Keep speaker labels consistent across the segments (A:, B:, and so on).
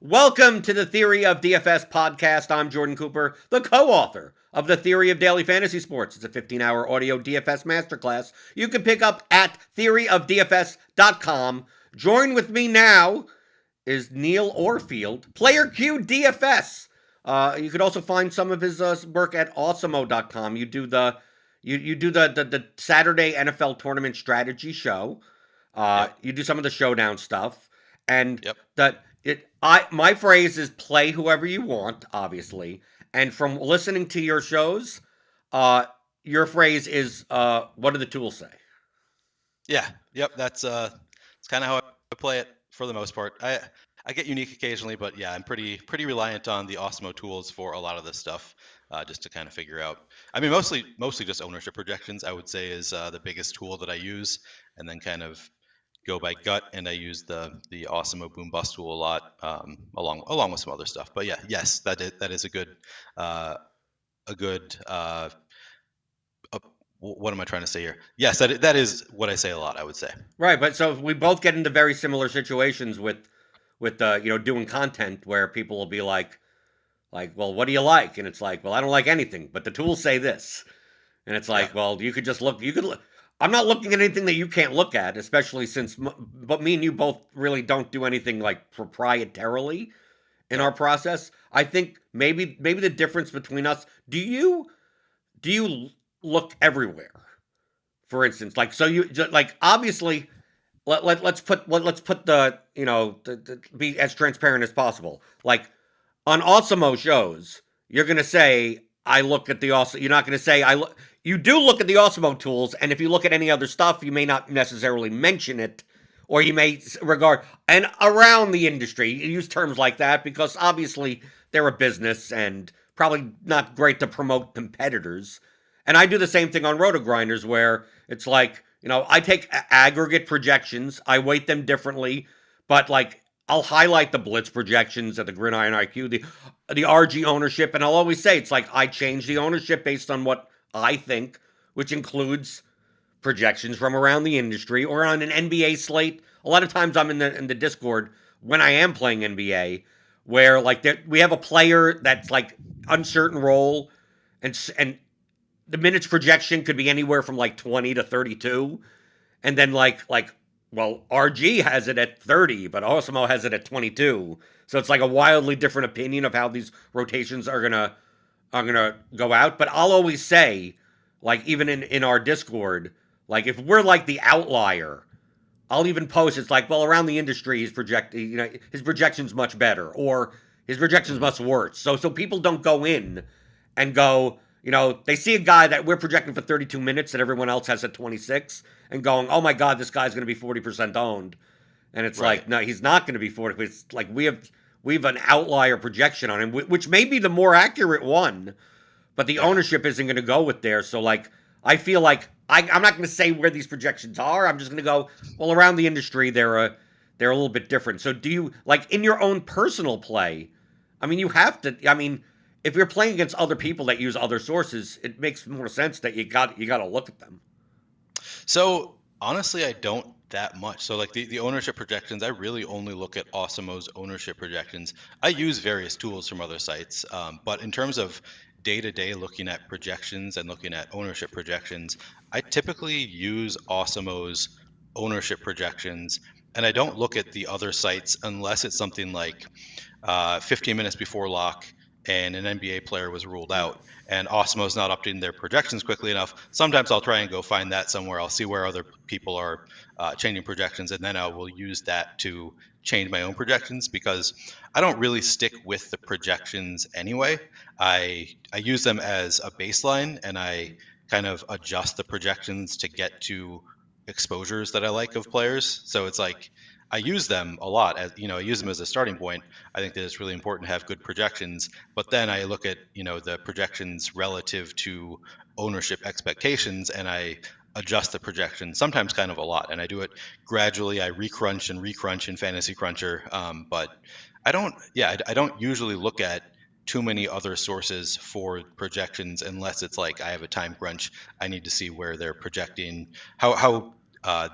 A: Welcome to the Theory of DFS podcast. I'm Jordan Cooper, the co author of The Theory of Daily Fantasy Sports. It's a 15-hour audio DFS masterclass you can pick up at theoryofdfs.com. Join with me now is Neil Orfield, Player Q DFS. You could also find some of his work at awesomeo.com. You do the Saturday NFL tournament strategy show.
B: Yep.
A: You do some of the showdown stuff, and
B: Yep.
A: my phrase is play whoever you want, obviously. And from listening to your shows, uh, your phrase is what do the tools say?
B: Yeah. Yep. It's kind of how I play it for the most part. I get unique occasionally, but yeah, I'm pretty reliant on the Osmo tools for a lot of this stuff, just to kind of figure out. I mean, mostly just ownership projections. I would say is the biggest tool that I use, and then kind of go by gut. And I use the Osmo Boom Bust tool a lot, along with some other stuff. But yeah, yes, that is uh, a good what am I trying to say here? Yes, that is what I say a lot, I would say.
A: Right, but so we both get into very similar situations with doing content where people will be well, what do you like? And it's like, well, I don't like anything, but the tools say this. And it's
B: Yeah.
A: like, well, you could just look. You could. I'm not looking at anything that you can't look at, especially since, but me and you both really don't do anything like proprietarily in
B: No.
A: our process. I think maybe the difference between us. Do you look everywhere? For instance, like so you like obviously let's put be as transparent as possible. Like on Osmo shows, you're gonna say I look at the Osmo. You're not gonna say I look. You do look at the Osmo tools, and if you look at any other stuff, you may not necessarily mention it, or you may regard and around the industry you use terms like that because obviously they're a business and probably not great to promote competitors. And I do the same thing on Roto Grinders where it's like I take aggregate projections, I weight them differently, but like I'll highlight the blitz projections at the Gridiron IQ, the RG ownership, and I'll always say it's like I change the ownership based on what I think, which includes projections from around the industry or on an NBA slate. A lot of times I'm in the Discord when I am playing NBA, where like we have a player that's like uncertain role, and the minutes projection could be anywhere from like 20 to 32, and then well, RG has it at 30, but Osmo has it at 22. So it's like a wildly different opinion of how these rotations are gonna go out. But I'll always say, like even in our Discord, like if we're like the outlier, I'll even post it's like, well, around the industry, his projection's much better, or his projection's
B: Hmm.
A: much worse. So people don't go in and go, they see a guy that we're projecting for 32 minutes that everyone else has at 26, and going, oh my god, this guy's going to be 40% owned, and it's
B: Right.
A: like, no, he's not going to be 40. It's like we have an outlier projection on him, which may be the more accurate one, but the
B: Yeah.
A: ownership isn't going to go with there. So like, I feel like I'm not going to say where these projections are. I'm just going to go, well, around the industry they're a little bit different. So do you like in your own personal play? I mean, you have to. I mean, if you're playing against other people that use other sources, it makes more sense that you got to look at them.
B: So honestly, I don't that much. So like the ownership projections, I really only look at Osmo's ownership projections. I use various tools from other sites, but in terms of day to day looking at projections and looking at ownership projections, I typically use Osmo's ownership projections, and I don't look at the other sites unless it's something like 15 minutes before lock and an NBA player was ruled out, and Osmo's not updating their projections quickly enough. Sometimes I'll try and go find that somewhere. I'll see where other people are changing projections, and then I will use that to change my own projections because I don't really stick with the projections anyway. I use them as a baseline, and I kind of adjust the projections to get to exposures that I like of players. So it's like I use them a lot as I use them as a starting point. I think that it's really important to have good projections, but then I look at the projections relative to ownership expectations, and I adjust the projection sometimes kind of a lot, and I do it gradually. I recrunch and recrunch in Fantasy Cruncher, but I don't usually look at too many other sources for projections unless it's like I have a time crunch. I need to see where they're projecting, how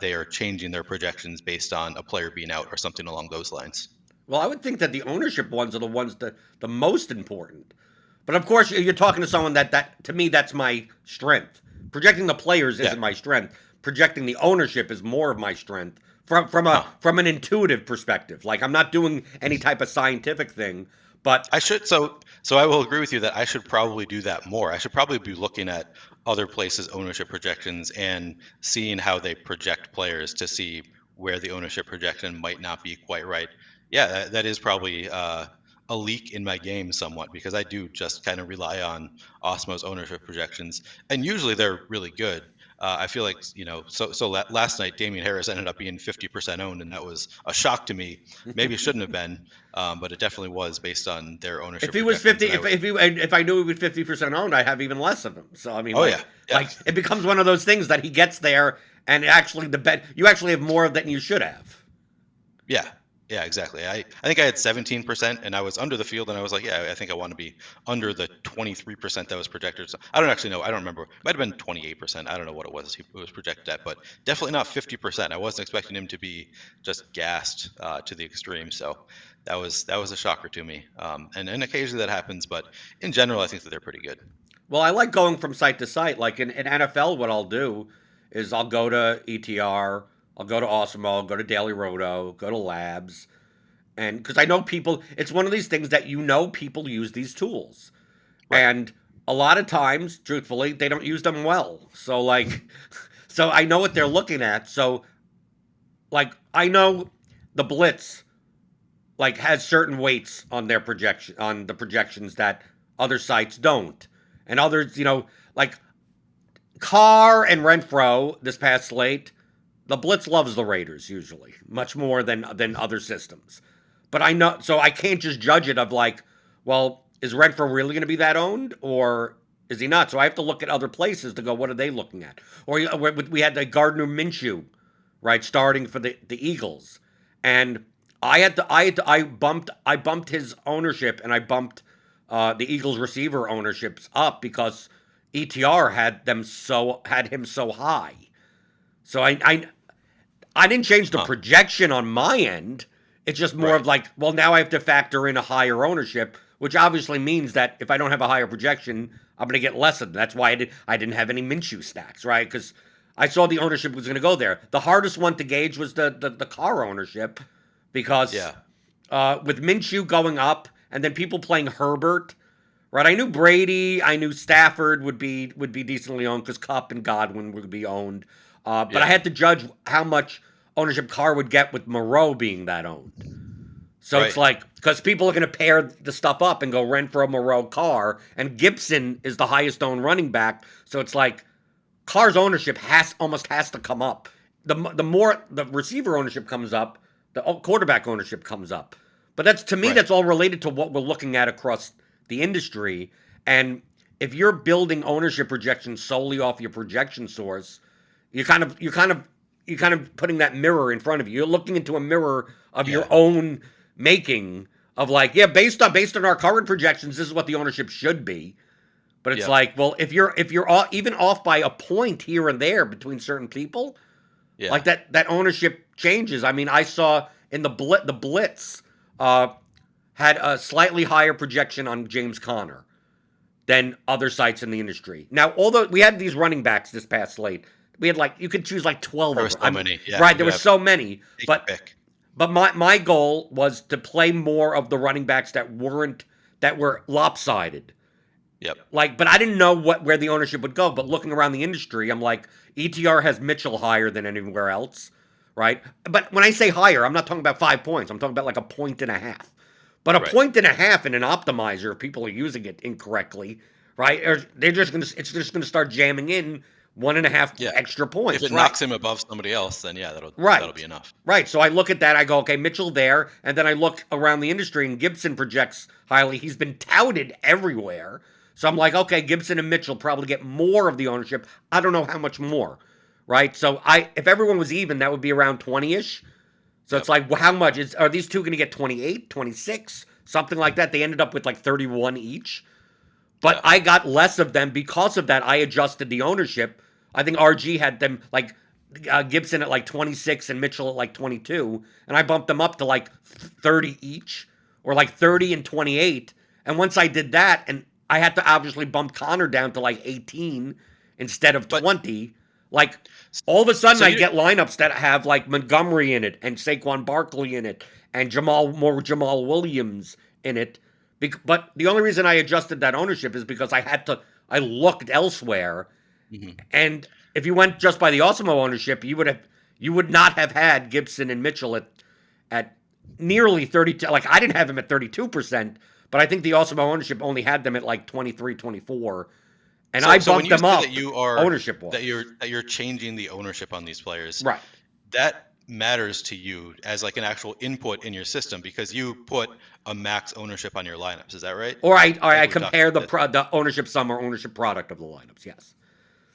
B: they are changing their projections based on a player being out or something along those lines.
A: Well, I would think that the ownership ones are the ones that the most important. But of course, you're talking to someone that to me that's my strength. Projecting the players
B: Yeah.
A: isn't my strength. Projecting the ownership is more of my strength
B: Huh.
A: from an intuitive perspective. Like I'm not doing any type of scientific thing, but
B: I should so I will agree with you that I should probably do that more. I should probably be looking at other places' ownership projections and seeing how they project players to see where the ownership projection might not be quite right. Yeah, that is probably a leak in my game somewhat because I do just kind of rely on Osmo's ownership projections, and usually they're really good. I feel like last night Damian Harris ended up being 50% owned, and that was a shock to me. Maybe it shouldn't have been, but it definitely was based on their
A: if
B: ownership
A: he was
B: projections.
A: 50,
B: And I was,
A: if I knew he was 50% owned, I'd have even less of him. So I mean,
B: oh yeah, yeah,
A: like it becomes one of those things that he gets there, and actually the bet you actually have more than you should have.
B: yeah, yeah, exactly. I think I had 17%, and I was under the field, and I was like, yeah, I think I want to be under the 23% that was projected. So I don't actually know. I don't remember. It might have been 28%. I don't know what it was he was projected at, but definitely not 50%. I wasn't expecting him to be just gassed to the extreme. So that was a shocker to me. And occasionally that happens, but in general, I think that they're pretty good.
A: Well, I like going from site to site. Like in NFL, what I'll do is I'll go to ETR, I'll go to Awesome, I'll go to Daily Roto, go to Labs, and because I know people, it's one of these things that people use these tools,
B: Right.
A: and a lot of times, truthfully, they don't use them well. So like, so I know what they're looking at. So like, I know the Blitz like has certain weights on their projection on the projections that other sites don't, and others, like Carr and Renfro this past slate, the Blitz loves the Raiders usually much more than other systems. But I know, so I can't just judge it of like, well, is Renfro really going to be that owned or is he not? So I have to look at other places to go, what are they looking at? Or we had the Gardner Minshew, right, starting for the Eagles, and I bumped his ownership and I bumped the Eagles receiver ownerships up because ETR had him so high. So I didn't change the
B: Huh.
A: projection on my end. It's just more
B: Right.
A: of like, well, now I have to factor in a higher ownership, which obviously means that if I don't have a higher projection, I'm going to get less of them. That's why I didn't have any Minshew stacks, right? Because I saw the ownership was going to go there. The hardest one to gauge was the car ownership because
B: Yeah.
A: with Minshew going up and then people playing Herbert, right? I knew Brady, I knew Stafford would be decently owned because Cup and Godwin would be owned. But I
B: Yeah.
A: had to judge how much ownership Carr would get with Moreau being that owned. So it's
B: Right.
A: like because people are going to pair the stuff up and go Renfro, Moreau, Carr, and Gibson is the highest owned running back. So it's like Carr's ownership almost has to come up. The more the receiver ownership comes up, the quarterback ownership comes up. But that's to me
B: Right.
A: that's all related to what we're looking at across the industry. And if you're building ownership projections solely off your projection source, you kind of putting that mirror in front of you. You're looking into a mirror of your
B: Yeah.
A: own making of like, yeah, based on our current projections, this is what the ownership should be. But it's
B: Yep.
A: like, well, if you're even off by a point here and there between certain people,
B: Yeah.
A: like that ownership changes. I mean, I saw in the Blitz had a slightly higher projection on James Conner than other sites in the industry. Now, although we had these running backs this past slate, we had like you could choose like 12
B: There
A: of
B: were
A: them.
B: so many. Yeah.
A: Right,
B: You
A: there
B: could
A: were
B: have
A: so many,
B: take
A: but
B: your pick.
A: but my goal was to play more of the running backs that were lopsided.
B: Yep.
A: Like, but I didn't know where the ownership would go. But looking around the industry, I'm like, ETR has Mitchell higher than anywhere else, right? But when I say higher, I'm not talking about 5 points. I'm talking about like a point and a half. But a
B: Right.
A: point and a half in an optimizer, if people are using it incorrectly, right? Or it's just gonna start jamming in 1.5
B: Yeah.
A: extra
B: If
A: points,
B: it
A: right?
B: knocks him above somebody else, then yeah, that'll be
A: Right.
B: enough.
A: Right. So I look at that, I go, okay, Mitchell there, and then I look around the industry and Gibson projects highly. He's been touted everywhere. So I'm like, okay, Gibson and Mitchell probably get more of the ownership. I don't know how much more. Right? So if everyone was even, that would be around 20ish. So it's
B: Yep.
A: like, well, how much are these two going to get 28, 26, something like that? They ended up with like 31 each. But
B: Yeah.
A: I got less of them because of that. I adjusted the ownership. I think RG had them like Gibson at like 26 and Mitchell at like 22, and I bumped them up to like 30 each, or like 30 and 28. And once I did that, and I had to obviously bump Connor down to like 18 instead of
B: But
A: 20, like all of a sudden
B: so
A: I
B: you
A: get lineups that have like Montgomery in it and Saquon Barkley in it and Jamal Williams in it. But the only reason I adjusted that ownership is because I looked elsewhere,
B: mhm.
A: and if you went just by the Osimo ownership, you would not have had Gibson and Mitchell at nearly 32. Like I didn't have him at 32%, but I think the Osimo ownership only had them at like 23, 24, and I
B: So when
A: bumped
B: you
A: them
B: say that
A: up
B: you are
A: ownership wise.
B: that you're changing the ownership on these players,
A: Right.
B: that matters to you as like an actual input in your system because you put a max ownership on your lineups. Is that right?
A: Or
B: I think
A: I
B: we talked
A: compare
B: about this.
A: the ownership sum or ownership product of the lineups. Yes.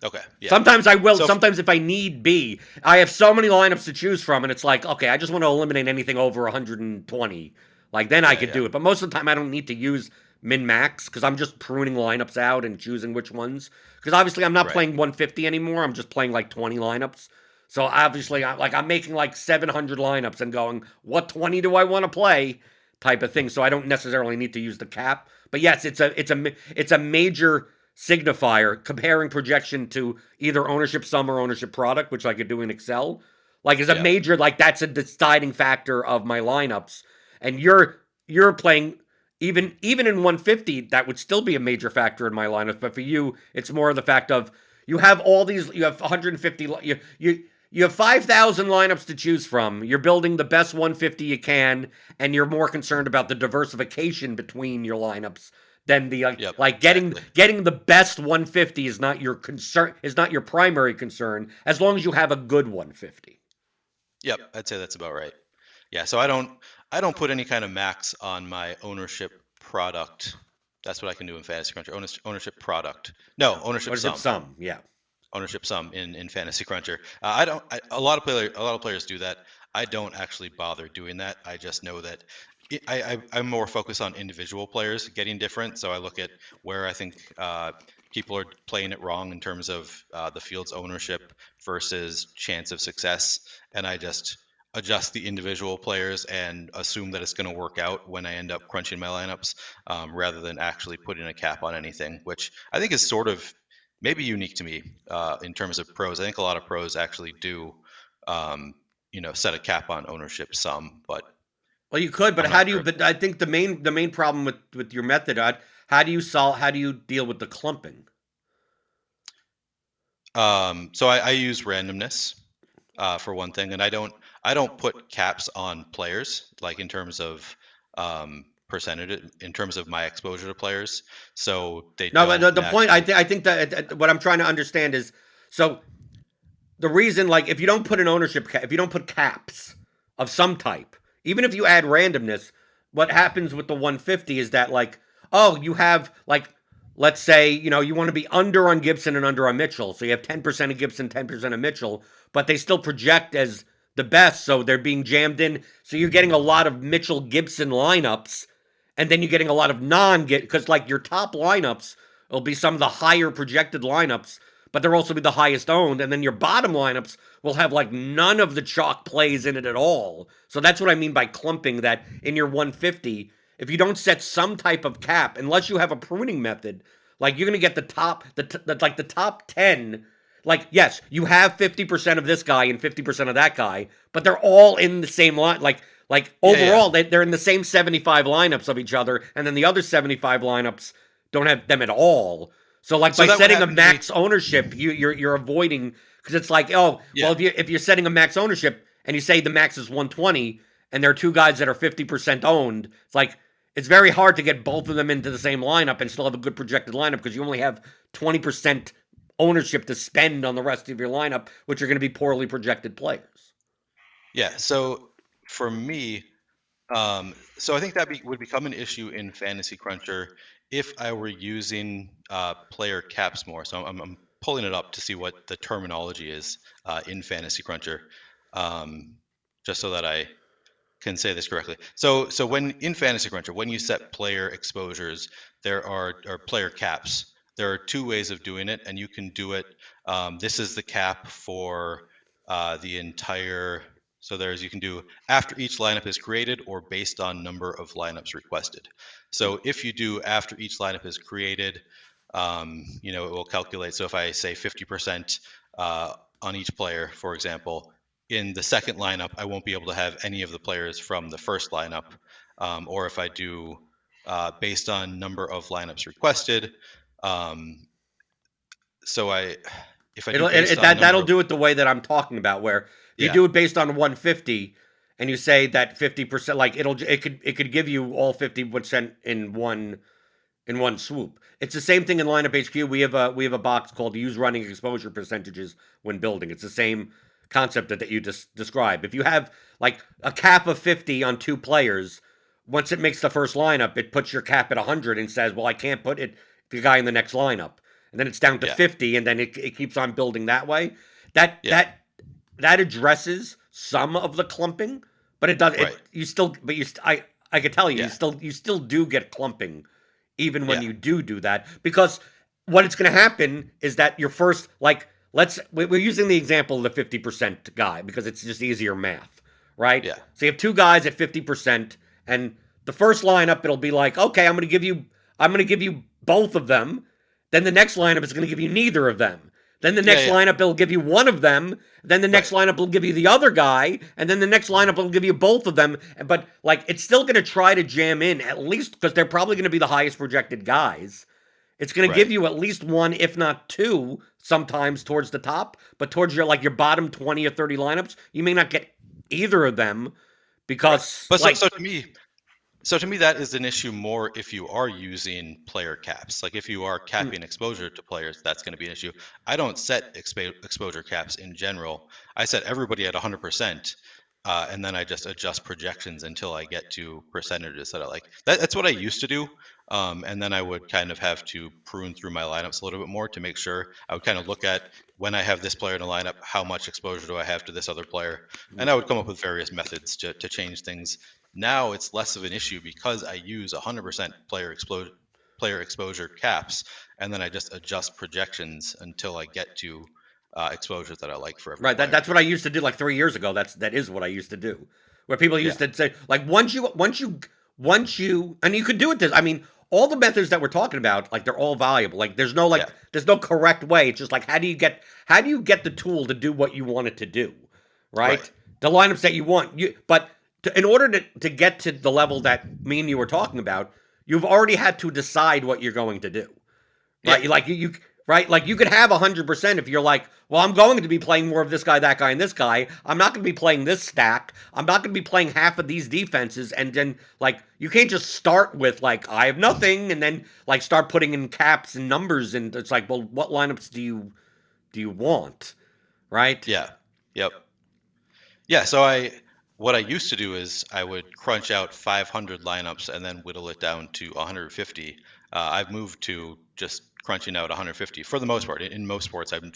B: Okay, yeah.
A: Sometimes I will.
B: So
A: Sometimes if I need be, I have so many lineups to choose from, and it's like, okay, I just want to eliminate anything over 120. Like then I
B: yeah,
A: could
B: yeah,
A: do it. But most of the time, I don't need to use min max because I'm just pruning lineups out and choosing which ones. Because obviously, I'm not
B: right.
A: playing 150 anymore. I'm just playing like 20 lineups. So obviously, I'm making like 700 lineups and going, what 20 do I want to play? Type of thing. So I don't necessarily need to use the cap. But yes, it's a major signifier comparing projection to either ownership sum or ownership product, which I could do in Excel. Like is a
B: Yeah.
A: major, like that's a deciding factor of my lineups. And you're playing even in 150, that would still be a major factor in my lineups. But for you, it's more of the fact of you have 150 you have 5,000 lineups to choose from. You're building the best 150 you can, and you're more concerned about the diversification between your lineups than the
B: Yep,
A: like
B: exactly.
A: getting the best 150 is not your concern, is not your primary concern, as long as you have a good 150.
B: Yep, I'd say that's about right. Yeah, so I don't put any kind of max on my ownership product. That's what I can do in Fantasy Cruncher. Ownership product. No, ownership
A: Ownership
B: sum.
A: sum, yeah.
B: Ownership sum in Fantasy Cruncher. I don't. A lot of players do that. I don't actually bother doing that. I just know that I'm more focused on individual players getting different. So I look at where I think people are playing it wrong in terms of the field's ownership versus chance of success, and I just adjust the individual players and assume that it's going to work out when I end up crunching my lineups, rather than actually putting a cap on anything, which I think is sort of maybe unique to me in terms of pros. I think a lot of pros actually do, um, set a cap on ownership sum, but
A: Well, you could, but
B: I'm not
A: how do you?
B: sure.
A: But I think the main problem with your method, how do you deal with the clumping?
B: So I use randomness for one thing, and I don't put caps on players like in terms of percentage, in terms of my exposure to players, so they
A: No, but
B: don't
A: the point
B: naturally.
A: I think that what I'm trying to understand is, so the reason, like, if you don't put an if you don't put caps of some type, even if you add randomness, what happens with the 150 is that, like, oh, you have, like, let's say, you want to be under on Gibson and under on Mitchell. So you have 10% of Gibson, 10% of Mitchell, but they still project as the best. So they're being jammed in. So you're getting a lot of Mitchell Gibson lineups, and then you're getting a lot of because, like, your top lineups will be some of the higher projected lineups, but they'll also be the highest owned. And then your bottom lineups will have like none of the chalk plays in it at all. So that's what I mean by clumping, that in your 150, if you don't set some type of cap, unless you have a pruning method, like you're going to get the top 10. Like, yes, you have 50% of this guy and 50% of that guy, but they're all in the same line. Like
B: Yeah, yeah.
A: overall, they're in the same 75 lineups of each other, and then the other 75 lineups don't have them at all. So like
B: So
A: by
B: that would
A: setting a
B: happen to me.
A: max ownership, you're avoiding, because it's like, oh,
B: Yeah.
A: well, if you're setting a max ownership and you say the max is 120 and there are two guys that are 50% owned, it's like it's very hard to get both of them into the same lineup and still have a good projected lineup because you only have 20% ownership to spend on the rest of your lineup, which are going to be poorly projected players.
B: Yeah. So for me, so I think that would become an issue in Fantasy Cruncher if I were using player caps more. So I'm pulling it up to see what the terminology is in Fantasy Cruncher, um, just so that I can say this correctly. So when in Fantasy Cruncher, when you set player exposures, there are or player caps. There are two ways of doing it, and you can do it. This is the cap for the entire. So you can do after each lineup is created or based on number of lineups requested. So if you do after each lineup is created, it will calculate. So if I say 50% on each player, for example, in the second lineup, I won't be able to have any of the players from the first lineup. Or if I do based on number of lineups requested, um, so if I do based on
A: That'll
B: number of,
A: do it the way that I'm talking about. Where if you
B: yeah,
A: do it based on 150, and you say that 50%, like it could give you all 50% in one swoop. It's the same thing in lineup HQ. We have a box called use running exposure percentages when building. It's the same concept that you just described. If you have like a cap of 50 on two players, once it makes the first lineup, it puts your cap at 100 and says, "Well, I can't put the guy in the next lineup." And then it's down to
B: yeah,
A: 50, and then it keeps on building that way. That
B: yeah,
A: that that addresses some of the clumping, but it does
B: right,
A: it you still but you I could tell you
B: yeah,
A: you still do get clumping even when
B: yeah,
A: you do that, because what it's going to happen is that your first, like, we're using the example of the 50% guy because it's just easier math, right?
B: yeah,
A: So you have two guys at 50%, and the first lineup it'll be like, okay, I'm going to give you both of them. Then the next lineup is going to give you neither of them. Then the
B: yeah,
A: next
B: yeah,
A: lineup will give you one of them. Then the next
B: right,
A: lineup will give you the other guy, and then the next lineup will give you both of them. But like, it's still going to try to jam in at least because they're probably going to be the highest projected guys. It's going to give
B: right,
A: you at least one, if not two, sometimes towards the top. But towards your bottom 20 or 30 lineups, you may not get either of them
B: right.
A: because
B: But
A: like.
B: so to me, that is an issue more if you are using player caps. Like if you are
A: Mm,
B: capping exposure to players, that's going to be an issue. I don't set exposure caps in general. I set everybody at 100%, and then I just adjust projections until I get to percentages that I like. That's what I used to do. And then I would kind of have to prune through my lineups a little bit more to make sure. I would kind of look at when I have this player in a lineup, how much exposure do I have to this other player? And
A: mm.
B: I would come up with various methods to change things. Now it's less of an issue because I use 100% player exposure caps, and then I just adjust projections until I get to exposures that I like for every
A: Right. That,
B: player.
A: that's what I used to do like 3 years ago. That is what I used to do. Where people
B: Yeah,
A: used to say, like, once you and you could do it this, I mean, all the methods that we're talking about, like, they're all valuable. Like,
B: yeah,
A: there's no correct way. It's just like, how do you get the tool to do what you want it to do?
B: right.
A: Right? The lineups that you want. In order to get to the level that me and you were talking about, you've already had to decide what you're going to do.
B: Yeah,
A: Right? You right? Like, you could have 100% if you're like, well, I'm going to be playing more of this guy, that guy, and this guy. I'm not going to be playing this stack. I'm not going to be playing half of these defenses, and then, like, you can't just start with like, I have nothing, and then like start putting in caps and numbers, and it's like, well, what lineups do you want, right?
B: yeah, yep. Yeah, so what I used to do is I would crunch out 500 lineups and then whittle it down to 150. I've moved to just crunching out 150 for the most part. In most sports, I'm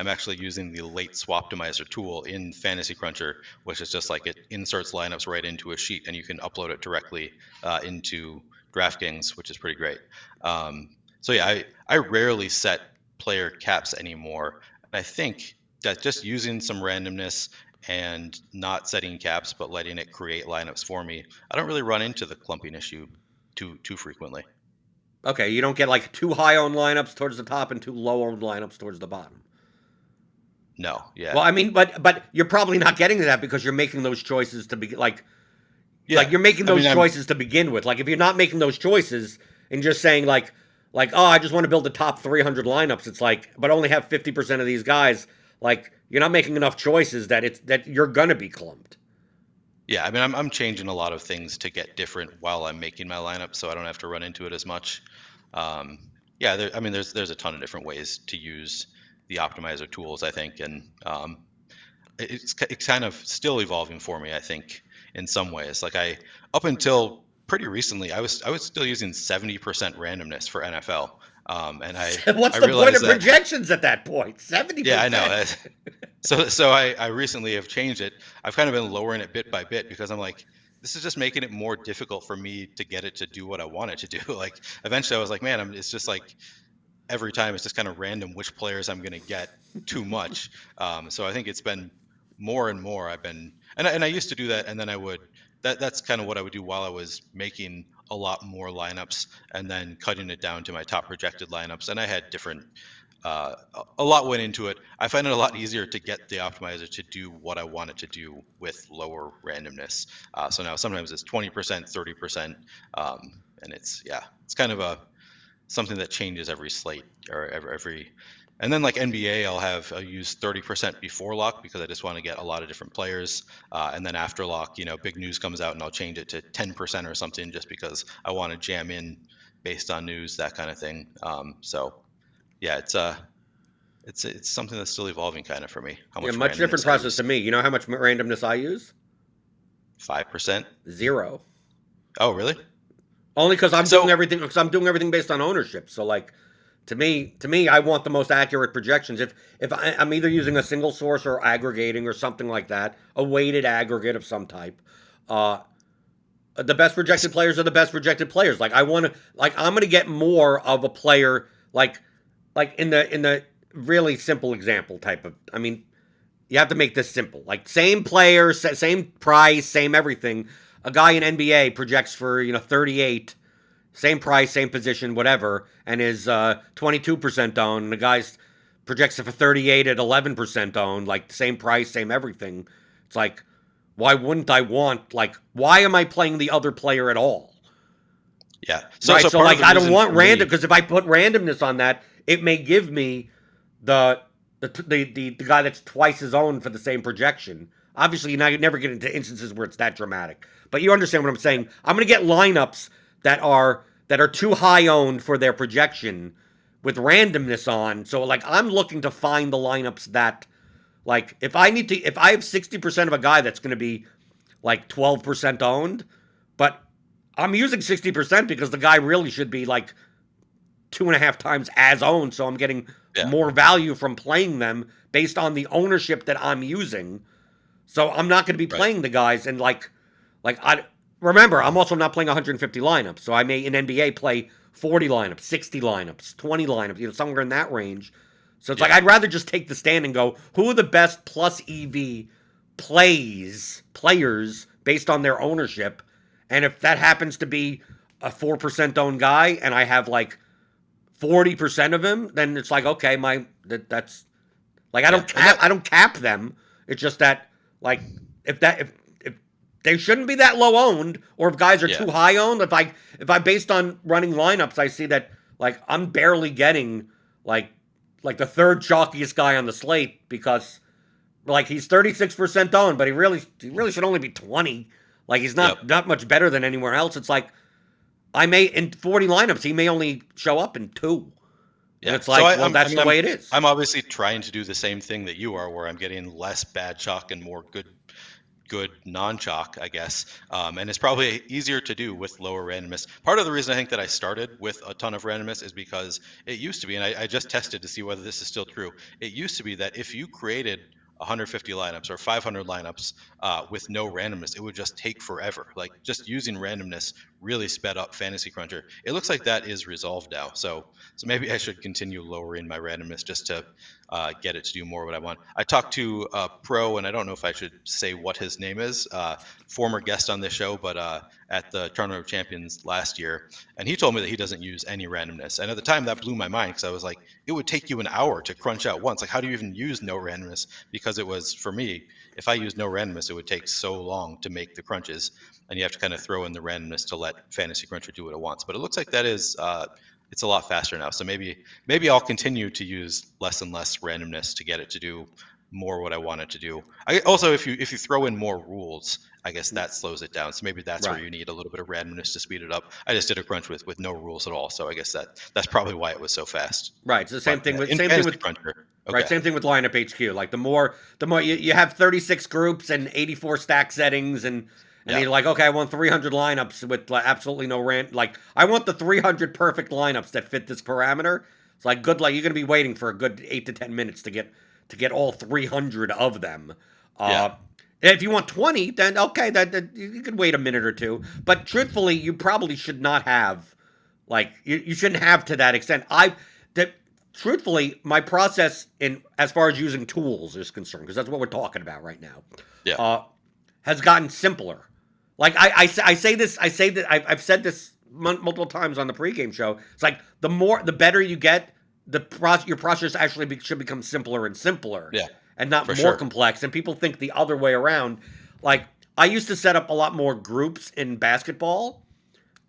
B: actually using the late swaptimizer tool in Fantasy Cruncher, which is just like it inserts lineups right into a sheet and you can upload it directly into DraftKings, which is pretty great. So yeah, I rarely set player caps anymore. And I think that just using some randomness and not setting caps but letting it create lineups for me, I don't really run into the clumping issue too frequently.
A: Okay, you don't get like too high on lineups towards the top and too low on lineups towards the bottom.
B: No, yeah,
A: Well, I mean, but you're probably not getting to that because you're making those choices to be like
B: yeah.
A: you're making
B: I mean,
A: those
B: I'm
A: choices to begin with. Like, if you're not making those choices and just saying like, oh, I just want to build the top 300 lineups, it's like, but only have 50% of these guys, like, you're not making enough choices that you're gonna be clumped.
B: yeah. I mean, I'm changing a lot of things to get different while I'm making my lineup, so I don't have to run into it as much. Um, yeah, I mean, there's a ton of different ways to use the optimizer tools, I think, and it's kind of still evolving for me, I think, in some ways. Like up until pretty recently, I was still using 70% randomness for NFL, and I
A: What's the point
B: realized
A: of
B: that.
A: projections at that point?
B: Yeah, I know.
A: 70%.
B: So I recently have changed it. I've kind of been lowering it bit by bit because I'm like, this is just making it more difficult for me to get it to do what I want it to do. Like eventually, I was like, man, it's just like every time it's just kind of random which players I'm going to get too much. So I think it's been more and more I've been, and I used to do that, and then I would, that's kind of what I would do while I was making a lot more lineups and then cutting it down to my top projected lineups. And I had different, a lot went into it. I find it a lot easier to get the optimizer to do what I want it to do with lower randomness. So now sometimes it's 20%, 30%, and it's kind of something that changes every slate or every. And then like NBA, I'll use 30% before lock because I just want to get a lot of different players. And then after lock, big news comes out and I'll change it to 10% or something just because I want to jam in based on news, that kind of thing. So yeah, it's something that's still evolving kind of for me. How
A: Yeah,
B: much
A: much different
B: randomness I
A: process
B: use.
A: to me. You know how much randomness I use?
B: 5%.
A: 0.
B: Oh, really?
A: Only because I'm doing
B: So
A: everything. Because I'm doing everything based on ownership. So like, to me, I want the most accurate projections. If I'm either using a single source or aggregating or something like that, a weighted aggregate of some type. Uh, the best projected players are the best projected players. Like I want to, like I'm going to get more of a player like in the really simple example type of. I mean, you have to make this simple. Like same player, same price, same everything. A guy in NBA projects for 38, same price, same position, whatever, and is 22% owned. And the guy's projects it for 38 at 11% owned, like same price, same everything. It's like, why wouldn't I want, like, why am I playing the other player at all?
B: yeah. So
A: Right?
B: so
A: So,
B: part of
A: like,
B: the
A: I don't
B: reason
A: want
B: for
A: random,
B: me,
A: because if I put randomness on that, it may give me the the guy that's twice his own for the same projection. Obviously, now you never get into instances where it's that dramatic, but you understand what I'm saying. I'm going to get lineups that are too high owned for their projection with randomness on. So, like, I'm looking to find the lineups that, like, if I have 60% of a guy that's going to be like 12% owned, but I'm using 60% because the guy really should be like 2.5 times as owned. So I'm getting
B: yeah,
A: more value from playing them based on the ownership that I'm using. So I'm not going to be
B: right.
A: playing the guys and like I remember I'm also not playing 150 lineups. So I may in NBA play 40 lineups, 60 lineups, 20 lineups, somewhere in that range. So it's like
B: Yeah,
A: I'd rather just take the stand and go, who are the best plus EV players based on their ownership, and if that happens to be a 4% owned guy and I have like 40% of him, then it's like okay, that's like
B: yeah. And that,
A: I don't cap them. It's just that like if they shouldn't be that low owned, or if guys are
B: yeah,
A: too high owned. If I based on running lineups, I see that like I'm barely getting like like the third chalkiest guy on the slate because like he's 36% owned, but he really should only be 20. Like he's
B: yep.
A: not much better than anywhere else. It's like I may in 40 lineups he may only show up in 2. And
B: Yeah.
A: it's
B: So
A: like, well,
B: I
A: that's
B: mean,
A: the way it is.
B: I'm obviously trying to do the same thing that you are, where I'm getting less bad chalk and more good non-chalk, I guess. And it's probably easier to do with lower randomness. Part of the reason I think that I started with a ton of randomness is because it used to be, and I just tested to see whether this is still true. It used to be that if you created 150 lineups or 500 lineups with no randomness, it would just take forever. Like just using randomness really sped up Fantasy Cruncher. It looks like that is resolved now. So maybe I should continue lowering my randomness just to get it to do more what I want. I talked to a pro, and I don't know if I should say what his name is, former guest on this show, but at the Tournament of Champions last year, and he told me that he doesn't use any randomness. And at the time, that blew my mind because I was like, it would take you an hour to crunch out once. Like, how do you even use no randomness? Because it was for me, if I used no randomness, it would take so long to make the crunches, and you have to kind of throw in the randomness to let Fantasy Cruncher do what it wants. But it looks like that is. It's a lot faster now. So maybe I'll continue to use less and less randomness to get it to do more what I want it to do. I also if you throw in more rules, I guess that slows it down. So maybe that's where
A: Right.
B: you need a little bit of randomness to speed it up. I just did a crunch with no rules at all, so I guess that's probably why it was so fast.
A: Right. It's the
B: But
A: same thing with
B: in
A: same thing
B: Fantasy
A: with
B: Cruncher,
A: right,
B: okay,
A: same thing with lineup HQ. Like the more you have 36 groups and 84 stack settings and
B: yeah,
A: you're like, okay, I want 300 lineups with like, absolutely no rant. Like, I want the 300 perfect lineups that fit this parameter. It's like good luck. You're gonna be waiting for a good 8 to 10 minutes to get all 300 of them.
B: yeah,
A: Uh, if you want 20, then okay, that you could wait a minute or two. But truthfully, you probably should not have like you shouldn't have to that extent. that truthfully, my process in as far as using tools is concerned, because that's what we're talking about right now,
B: Yeah.
A: uh, has gotten simpler. Like I say this, I say that I've said this multiple times on the pregame show. It's like the better you get, your process actually should become simpler and simpler,
B: Yeah.
A: and not
B: For
A: more
B: sure.
A: complex. And people think the other way around. Like I used to set up a lot more groups in basketball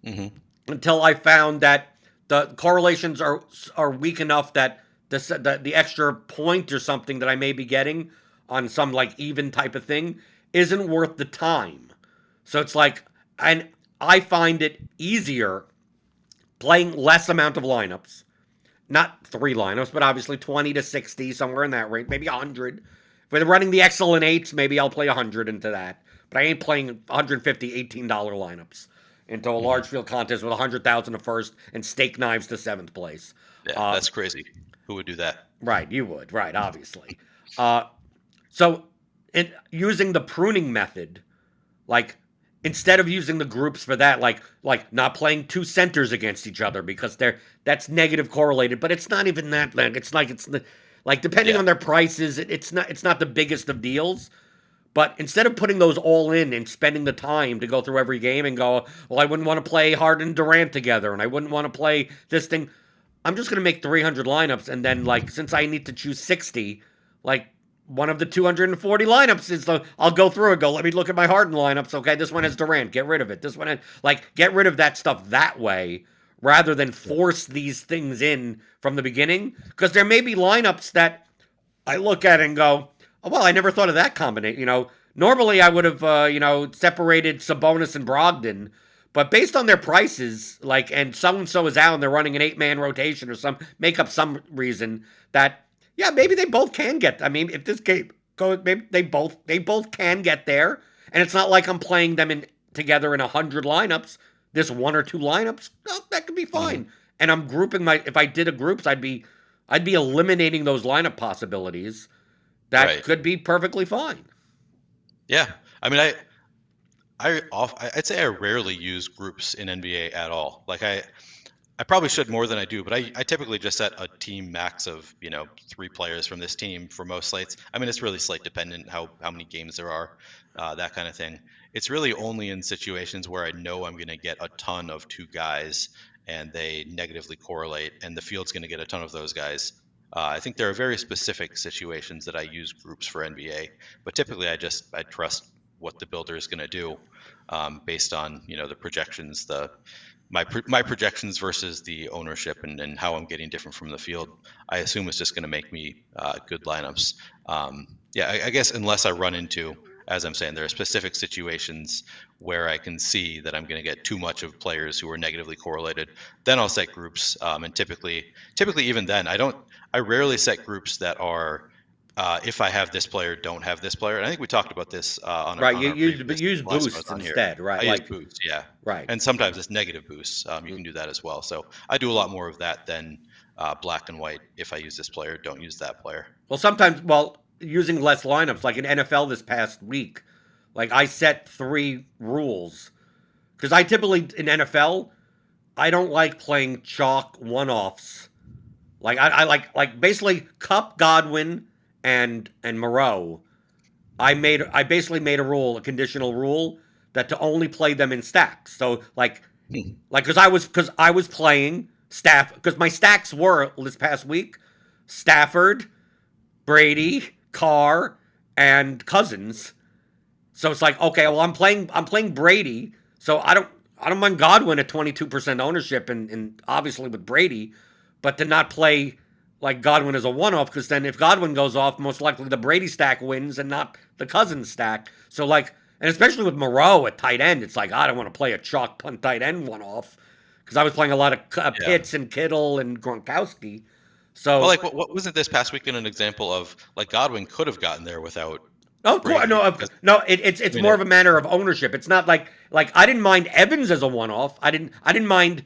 B: Hmm.
A: until I found that the correlations are weak enough that the extra point or something that I may be getting on some like even type of thing isn't worth the time. So it's like, and I find it easier playing less amount of lineups, not 3 lineups, but obviously 20 to 60, somewhere in that range, maybe 100. If we're running the excellent eights, maybe I'll play 100 into that. But I ain't playing 150 $18 lineups into a
B: Hmm.
A: large field contest with 100,000 to first and steak knives to seventh place.
B: Yeah,
A: Uh,
B: that's crazy. Who would do that?
A: right, you would, right, obviously. Uh, so, using the pruning method, like instead of using the groups for that, like not playing two centers against each other because that's negative correlated, but it's not even that. Like like depending
B: Yeah.
A: on their prices, it's not the biggest of deals. But instead of putting those all in and spending the time to go through every game and go, well, I wouldn't want to play Harden and Durant together, and I wouldn't want to play this thing. I'm just gonna make 300 lineups, and then like since I need to choose 60, like one of the 240 lineups is I'll go through and go. Let me look at my Harden lineups. Okay, this one has Durant. Get rid of it. This one has, like get rid of that stuff that way rather than force these things in from the beginning. Because there may be lineups that I look at and go, oh, well, I never thought of that combination. Normally I would have, separated Sabonis and Brogdon, but based on their prices, like, and so is out and they're running an 8-man rotation or make up some reason that, yeah, maybe they both can get. I mean, if this game goes, maybe they both can get there, and it's not like I'm playing them in together in 100 lineups. This one or two lineups, oh, that could be
B: Hmm.
A: fine. And I'm grouping my. If I did a groups, I'd be eliminating those lineup possibilities. That
B: Right.
A: could be perfectly fine.
B: Yeah. I mean, I'd say I rarely use groups in NBA at all. Like I probably should more than I do, but I typically just set a team max of, 3 players from this team for most slates. I mean, it's really slate dependent how many games there are, that kind of thing. It's really only in situations where I know I'm going to get a ton of 2 guys and they negatively correlate, and the field's going to get a ton of those guys. I think there are very specific situations that I use groups for NBA, but typically I trust what the builder is going to do, based on the projections, my projections versus the ownership, and how I'm getting different from the field. I assume it's just going to make me good lineups. Yeah, I guess unless I run into, as I'm saying, there are specific situations where I can see that I'm going to get too much of players who are negatively correlated, then I'll set groups. And typically even then, I rarely set groups that are, if I have this player, don't have this player. And I think we talked about this
A: Right.
B: on
A: You
B: our previous
A: use
B: last time I was
A: boosts
B: on here.
A: instead, right?
B: I use
A: Like,
B: boosts, yeah,
A: right.
B: and sometimes it's negative boosts. You can do that as well. So I do a lot more of that than black and white. If I use this player, don't use that player.
A: Well, sometimes, using less lineups, like in NFL this past week, like I set 3 rules because I typically in NFL I don't like playing chalk one-offs. Like I like basically Cup, Godwin, and Moreau. I basically made a conditional rule that to only play them in stacks. So because I was playing staff because my stacks were this past week Stafford, Brady, Carr, and Cousins. So it's like, okay, well I'm playing Brady, so I don't mind Godwin at 22% ownership and obviously with Brady, but to not play like Godwin as a one-off because then if Godwin goes off, most likely the Brady stack wins and not the Cousins stack. So like, and especially with Moreau at tight end, it's like I don't want to play a chalk punt tight end one-off because I was playing a lot of
B: Yeah.
A: Pitts and Kittle and Gronkowski.
B: Well,
A: So
B: like what wasn't this past weekend an example of, like, Godwin could have gotten there without
A: of course,
B: Brady?
A: no,
B: Because
A: no. It's
B: I mean,
A: more of a matter of ownership. It's not like I didn't mind Evans as a one off. I didn't mind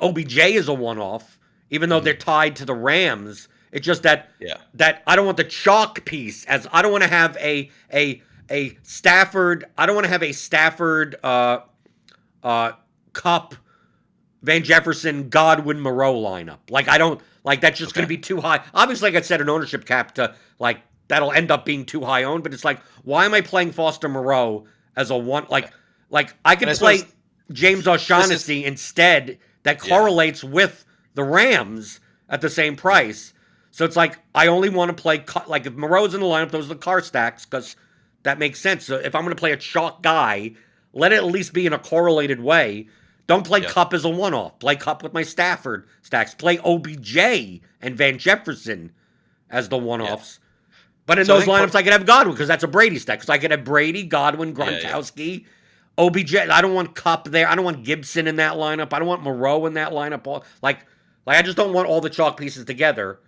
A: OBJ as a one off, even though they're
B: mhm,
A: tied to the Rams. It's just that
B: yeah,
A: that I don't want the chalk piece as I don't want to have a Stafford. I don't want to have a Stafford uh, Cup Van Jefferson, Godwin, Moreau lineup. Like I don't like that's just going
B: Okay.
A: to be too high. Obviously, like I said, an ownership cap to like that'll end up being too high owned. But it's like, why am I playing Foster Moreau as a one?
B: Okay.
A: Like I
B: And
A: could
B: I suppose
A: play James
B: this is
A: O'Shaughnessy instead. That
B: yeah.
A: correlates with the Rams at the same
B: Yeah.
A: price. So it's like I only want to play like if Moreau's in the lineup, those are the car stacks because that makes sense. So if I'm going to play a chalk guy, let it at least be in a correlated way. Don't play
B: Yep.
A: Cup as a one-off. Play Cup with my Stafford stacks. Play OBJ and Van Jefferson as the
B: Yeah.
A: one-offs. But in
B: So I
A: those
B: think part
A: lineups, I could have Godwin because that's a Brady stack. Because I could have Brady, Godwin,
B: yeah.
A: Gronkowski, OBJ. I don't want Cup there. I don't want Gibson in that lineup. I don't want Moreau in that lineup. Like I just don't want all the chalk pieces together.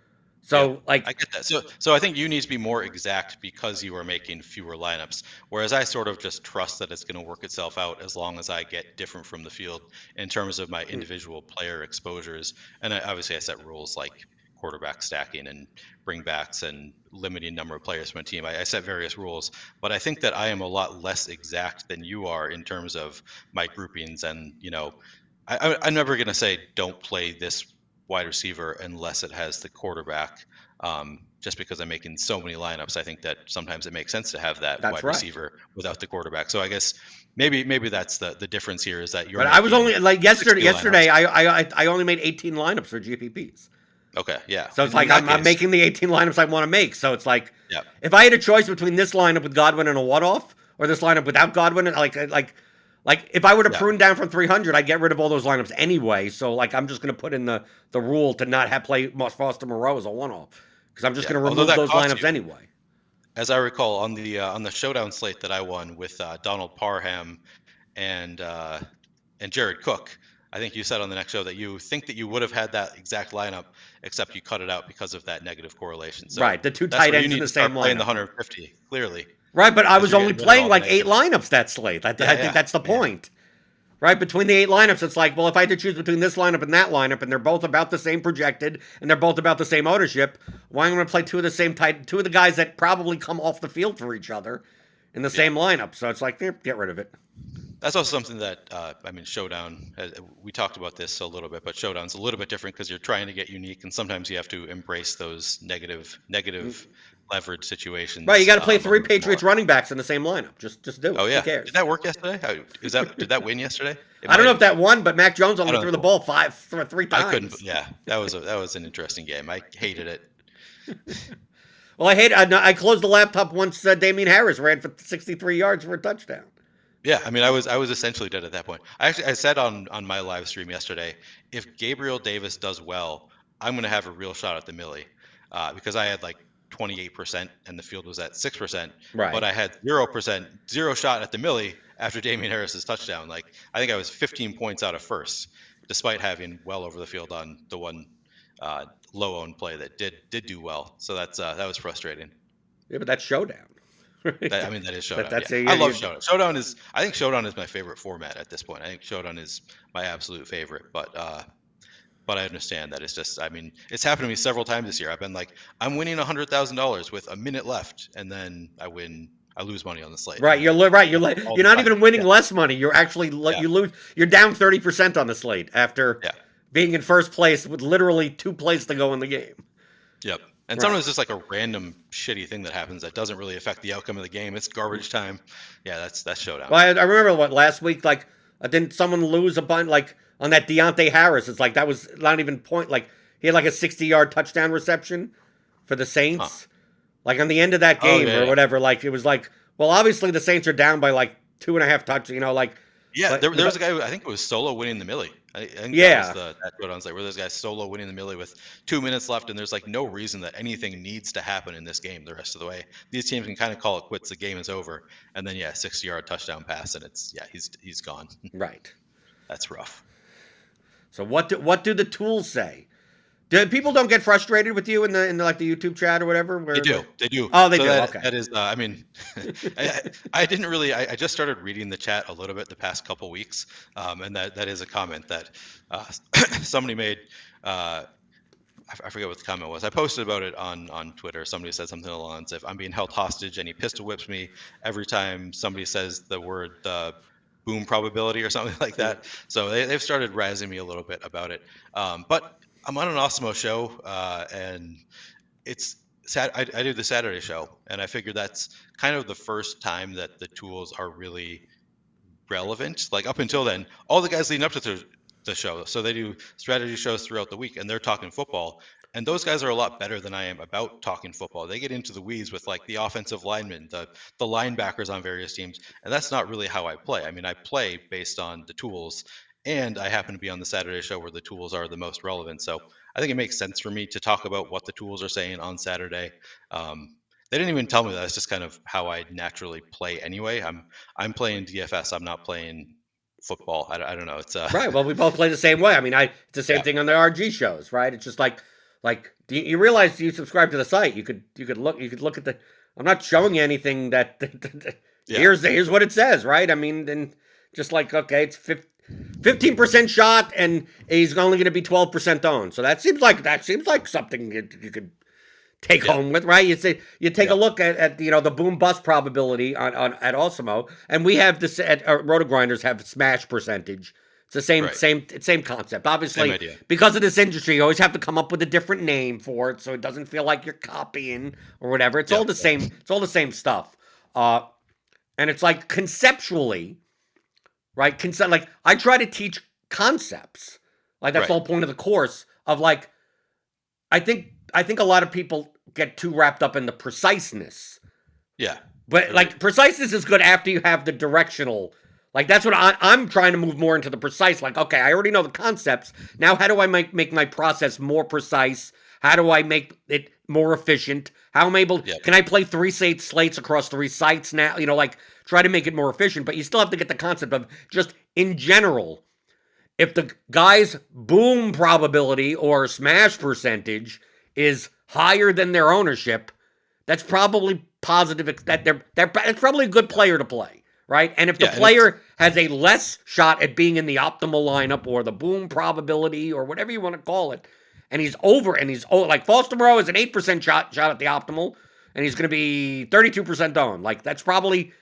B: Yep,
A: So like
B: I get that. So I think you need to be more exact because you are making fewer lineups. Whereas I sort of just trust that it's going to work itself out as long as I get different from the field in terms of my individual player exposures. And obviously I set rules like quarterback stacking and bringbacks and limiting number of players from a team. I set various rules, but I think that I am a lot less exact than you are in terms of my groupings. And I'm never going to say don't play this wide receiver unless it has the quarterback. Just because I'm making so many lineups, I think that sometimes it makes sense to have that
A: that's
B: wide
A: right.
B: receiver without the quarterback. So I guess maybe that's the difference here is that you're
A: But I was
B: making
A: only like
B: 60
A: yesterday.
B: lineups.
A: I only made 18 lineups for GPPs.
B: Okay, yeah.
A: So it's
B: In
A: like
B: that
A: I'm
B: case,
A: making the 18 lineups I want to make. So it's like
B: yeah,
A: if I had a choice between this lineup with Godwin and a what off, or this lineup without Godwin, like if I were to
B: yeah,
A: prune down from 300, I'd get rid of all those lineups anyway. So like I'm just gonna put in the rule to not have play Foster Moreau as a one off because I'm just
B: yeah.
A: gonna
B: Although
A: remove
B: that
A: those
B: costs
A: lineups
B: you,
A: anyway.
B: as I recall, on the showdown slate that I won with Donald Parham and Jared Cook. I think you said on the next show that you think that you would have had that exact lineup, except you cut it out because of that negative correlation. So
A: Right, the two
B: that's
A: tight
B: where you
A: ends in
B: need
A: the
B: to
A: same
B: start playing the
A: lineup.
B: 150 clearly,
A: Right, but I
B: because
A: was
B: you're
A: only
B: getting rid of
A: playing
B: all the
A: like eight
B: negatives.
A: lineups that slate. I
B: Yeah,
A: think
B: yeah,
A: that's the
B: yeah,
A: point. Right between the eight lineups, it's like, well, if I had to choose between this lineup and that lineup, and they're both about the same projected, and they're both about the same ownership, why am I going to play two of the guys that probably come off the field for each other in the
B: yeah.
A: same lineup? So it's like, get rid of it.
B: That's also something that I mean, Showdown. We talked about this a little bit, but Showdown's a little bit different because you're trying to get unique, and sometimes you have to embrace those negative leverage
A: Right, you
B: situations
A: got to play
B: a
A: three
B: little bit
A: Patriots
B: more.
A: running backs in the same lineup. Just do
B: Oh
A: it. Who
B: yeah, did
A: cares?
B: that work yesterday? Did that win yesterday? It
A: I don't
B: might
A: know if
B: have.
A: that won, but Mac Jones
B: I
A: only
B: don't
A: threw the
B: know.
A: ball three
B: I couldn't.
A: times.
B: Yeah, that was an interesting game. I hated it.
A: Well, I closed the laptop once Damian Harris ran for 63 yards for a touchdown.
B: Yeah, I mean, I was essentially dead at that point. I said on my live stream yesterday, if Gabriel Davis does well, I'm going to have a real shot at the Millie, because I had like 28% and the field was at 6%, but
A: Right.
B: I had 0%, zero shot at the Millie after Damian Harris's touchdown. Like I think I was 15 points out of first, despite having well over the field on the one low owned play that did do well. So that was frustrating.
A: Yeah, but that's showdown.
B: I mean, that is
A: that
B: Showdown. Yeah,
A: that's a
B: I love
A: you,
B: Showdown. I think Showdown is my favorite format at this point. I think Showdown is my absolute favorite. But I understand that it's just. I mean, it's happened to me several times this year. I've been like, I'm winning $100,000 with a minute left, and then I lose money on the slate,
A: right.
B: and
A: You're right.
B: all
A: You're
B: the
A: not
B: time.
A: even winning
B: Yeah,
A: less money. You're actually
B: yeah,
A: you lose. You're down 30% on the slate after
B: yeah,
A: being in first place with literally 2 plays to go in the game.
B: yep. And
A: Right.
B: sometimes it's just like a random shitty thing that happens that doesn't really affect the outcome of the game. It's garbage time. Yeah, that's Showdown.
A: Well, I remember what last week. Like, didn't someone lose a bunch? Like on that Deontay Harris, it's like that was not even point. Like he had like a 60-yard touchdown reception for the
B: Huh.
A: Saints. Like on the end of that
B: Oh
A: game
B: yeah,
A: or
B: yeah.
A: whatever. Like it was like, well, obviously the Saints are down by like 2.5 touches. Like,
B: Yeah,
A: but
B: there was a guy. I think it was Solo winning the Millie. I think that was
A: yeah,
B: that Showdown slate where there's guys Solo winning the Millie with 2 minutes left, and there's like no reason that anything needs to happen in this game the rest of the way. These teams can kind of call it quits. The game is over, and then yeah, 60-yard touchdown pass, and it's yeah, he's gone.
A: right.
B: That's rough.
A: So what do the tools say? Do people don't get frustrated with you in the like the YouTube chat or whatever?
B: They
A: Where
B: do. They do.
A: oh they
B: So
A: do okay.
B: that is. I mean, I didn't really. I just started reading the chat a little bit the past couple weeks, and that is a comment that somebody made. I forget what the comment was. I posted about it on Twitter. Somebody said something along the lines of, "I'm being held hostage, and he pistol whips me every time somebody says the word boom probability or something like
A: Yeah.
B: that. So they've started razzing me a little bit about it. But I'm on an Osmo show, and it's I do the Saturday show, and I figure that's kind of the first time that the tools are really relevant. Like up until then, all the guys leading up to the show, so they do strategy shows throughout the week, and they're talking football. And those guys are a lot better than I am about talking football. They get into the weeds with like the offensive linemen, the linebackers on various teams, and that's not really how I play. I mean, I play based on the tools, and I happen to be on the Saturday show where the tools are the most relevant. So I think it makes sense for me to talk about what the tools are saying on Saturday. Um, they didn't even tell me that. It's just kind of how I naturally play anyway. I'm playing DFS. I'm not playing football. I don't know. It's
A: Right. Well, we both play the same way. I mean, it's the same
B: yeah,
A: thing on the RG shows, right? It's just like you realize you subscribe to the site. You could look at the. I'm not showing you anything that
B: yeah,
A: here's what it says, right? I mean, then just like okay, it's 15% shot, and he's only going to be 12% owned. So that seems like something you could take
B: yeah,
A: home with, right? You take a
B: yeah,
A: look at the boom bust probability on at Osmo, and we have this at Roto Grinders have smash percentage. It's the same
B: right.
A: same concept.
B: Same
A: Obviously,
B: idea.
A: because of this industry, you always have to come up with a different name for it, so it doesn't feel like you're copying or whatever. It's all
B: Yep,
A: the
B: yep,
A: same. It's all the same stuff. Uh, and it's like conceptually, right? Like I try to teach concepts. Like that's the
B: right.
A: whole point of the course. Of like, I think a lot of people get too wrapped up in the preciseness.
B: Yeah,
A: But
B: agreed.
A: like preciseness is good after you have the directional. Like that's what I'm trying to move more into the precise. Like, okay, I already know the concepts. Now, how do I make my process more precise? How do I make it more efficient? How am I able?
B: Yep,
A: Can I play three slates across three sites now? Like try to make it more efficient. But you still have to get the concept of just in general. If the guy's boom probability or smash percentage is higher than their ownership, that's probably positive. That's probably a good
B: yep,
A: player to play, right? And if the
B: yeah, and it's
A: player has a less shot at being in the optimal lineup or the boom probability or whatever you want to call it, and like Foster Moreau is an 8% shot at the optimal, and he's going to be 32% owned. Like that's probably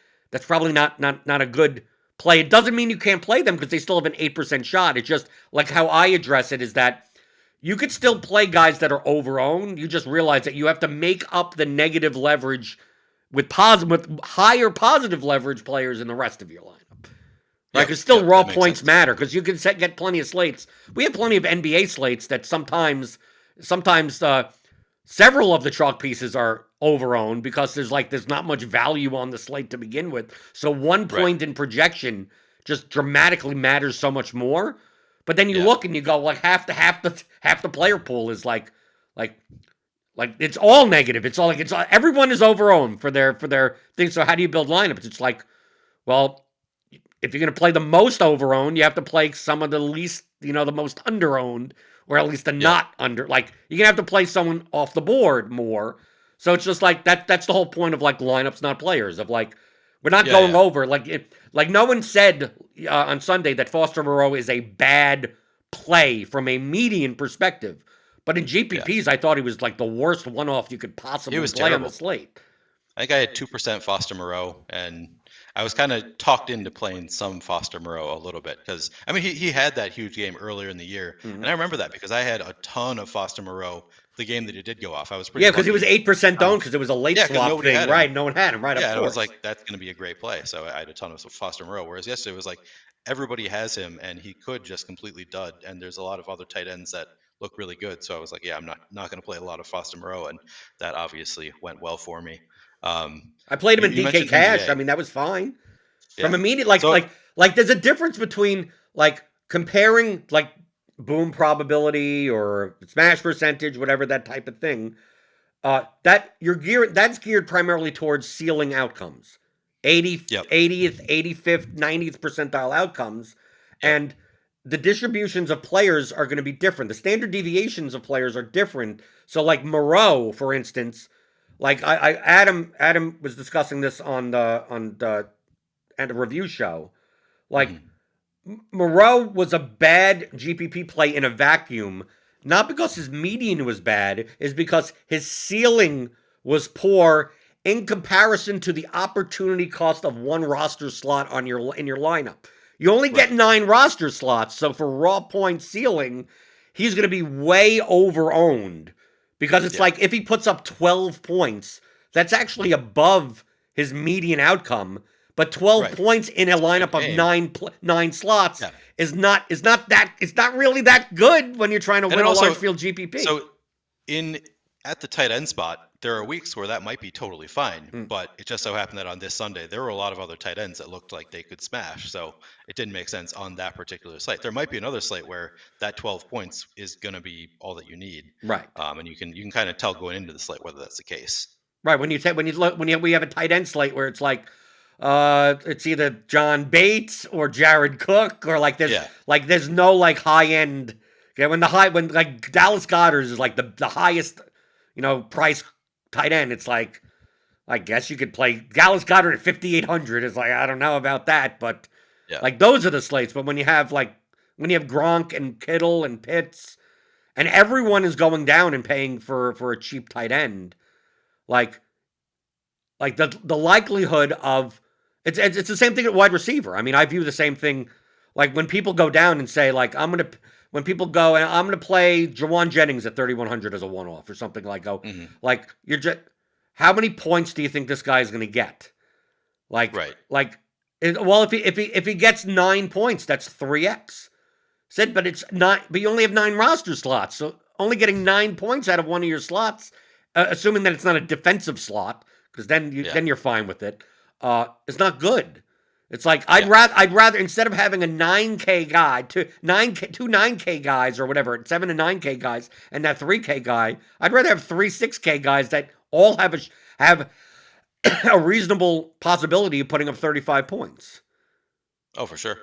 A: not a good play. It doesn't mean you can't play them because they still have an 8% shot. It's just like how I address it is that you could still play guys that are overowned. You just realize that you have to make up the negative leverage with higher positive leverage players in the rest of your lineup. Right?
B: yep,
A: Because still
B: yep.
A: raw
B: That makes
A: points
B: sense.
A: matter because you can get plenty of slates. We have plenty of NBA slates that sometimes several of the chalk pieces are overowned because there's not much value on the slate to begin with. So one
B: Right.
A: point in projection just dramatically matters so much more. But then you
B: Yeah,
A: look and you go like half the player pool is like it's all negative. It's all like everyone is overowned for their thing. So how do you build lineups? It's like, well, if you're going to play the most overowned, you have to play some of the least, the most underowned, or at least the
B: yep,
A: not under. Like you're going to have to play someone off the board more. So it's just like that. That's the whole point of like lineups, not players. Of like, we're not
B: yeah,
A: going
B: yeah,
A: over like no one said on Sunday that Foster Moreau is a bad play from a median perspective. But in
B: yeah.
A: GPPs, I thought he was like the worst one-off you could
B: He
A: possibly
B: was
A: play on the
B: terrible.
A: slate.
B: I think I had 2% Foster Moreau, and I was kind of talked into playing some Foster Moreau a little bit because I mean he had that huge game earlier in the year,
A: Mhm.
B: and I remember that because I had a ton of Foster Moreau the game that he did go off. I was pretty
A: Yeah, because he was
B: lucky.
A: 8% owned because it was a late
B: Yeah, because
A: swap
B: nobody
A: thing,
B: had him.
A: right? No one had him, right? Of
B: Yeah, and I was
A: course.
B: like, that's going to be a great play. So I had a ton of Foster Moreau. Whereas yesterday it was like everybody has him, and he could just completely dud. And there's a lot of other tight ends that look really good. So I was like, yeah, I'm not going to play a lot of Foster Moreau, and that obviously went well for me. Um,
A: I played him in
B: you
A: DK
B: mentioned
A: Cash. I
B: NBA,
A: mean, that was fine. From
B: yeah.
A: immediate, like
B: So
A: like like, there's a difference between like comparing like boom probability or smash percentage, whatever that type of thing. That's geared primarily towards ceiling outcomes, 80th,
B: yep,
A: 80th, 85th, 90th percentile outcomes,
B: yep,
A: and the distributions of players are going to be different. The standard deviations of players are different. So, like Moreau, for instance, like Adam was discussing this on the and a review show. Like
B: hmm,
A: Moreau was a bad GPP play in a vacuum, not because his median was bad, is because his ceiling was poor in comparison to the opportunity cost of one roster slot on your in your lineup. You only get
B: Right.
A: 9 roster slots, so for raw point ceiling, he's going to be way over owned because it's
B: Yeah.
A: like if he puts up 12 points, that's actually above his median outcome. But 12
B: Right.
A: points in a
B: It's a big
A: lineup of
B: game.
A: 9 slots
B: Yeah.
A: is not really that good when you're trying to
B: And
A: win
B: it
A: a large
B: also
A: field GPP.
B: so in at the tight end spot, there are weeks where that might be totally fine,
A: Hmm.
B: but it just so happened that on this Sunday there were a lot of other tight ends that looked like they could smash. So it didn't make sense on that particular slate. There might be another slate where that 12 points is going to be all that you need,
A: Right.
B: and you can kind of tell going into the slate whether that's the case.
A: Right. We have a tight end slate where it's like it's either John Bates or Jared Cook or
B: Yeah.
A: there's no like high end. Okay, when like Dallas Goddard is like the highest, price tight end, it's like I guess you could play Dallas Goddard at 5,800. It's like I don't know about that, but
B: Yeah.
A: like those are the slates. But when you have Gronk and Kittle and Pitts and everyone is going down and paying for a cheap tight end, like the likelihood of it's the same thing at wide receiver. I mean, I view the same thing. Like when people go down and say like when people go and I'm gonna play Jawan Jennings at 3,100 as a one off or something like go
B: Hmm.
A: like you're just how many points do you think this guy is gonna get? Like
B: Right.
A: like well if he gets 9 points, that's 3x. Said, but it's not. But you only have 9 roster slots, so only getting 9 points out of one of your slots, assuming that it's not a defensive slot, because
B: Yeah.
A: then you're fine with it. It's not good. It's like
B: Yeah.
A: I'd rather instead of having a 9K guy, two 9K guys or whatever, 7 to 9K guys, and that 3K guy, I'd rather have 3 6K guys that all have a reasonable possibility of putting up 35 points
B: Oh, for sure.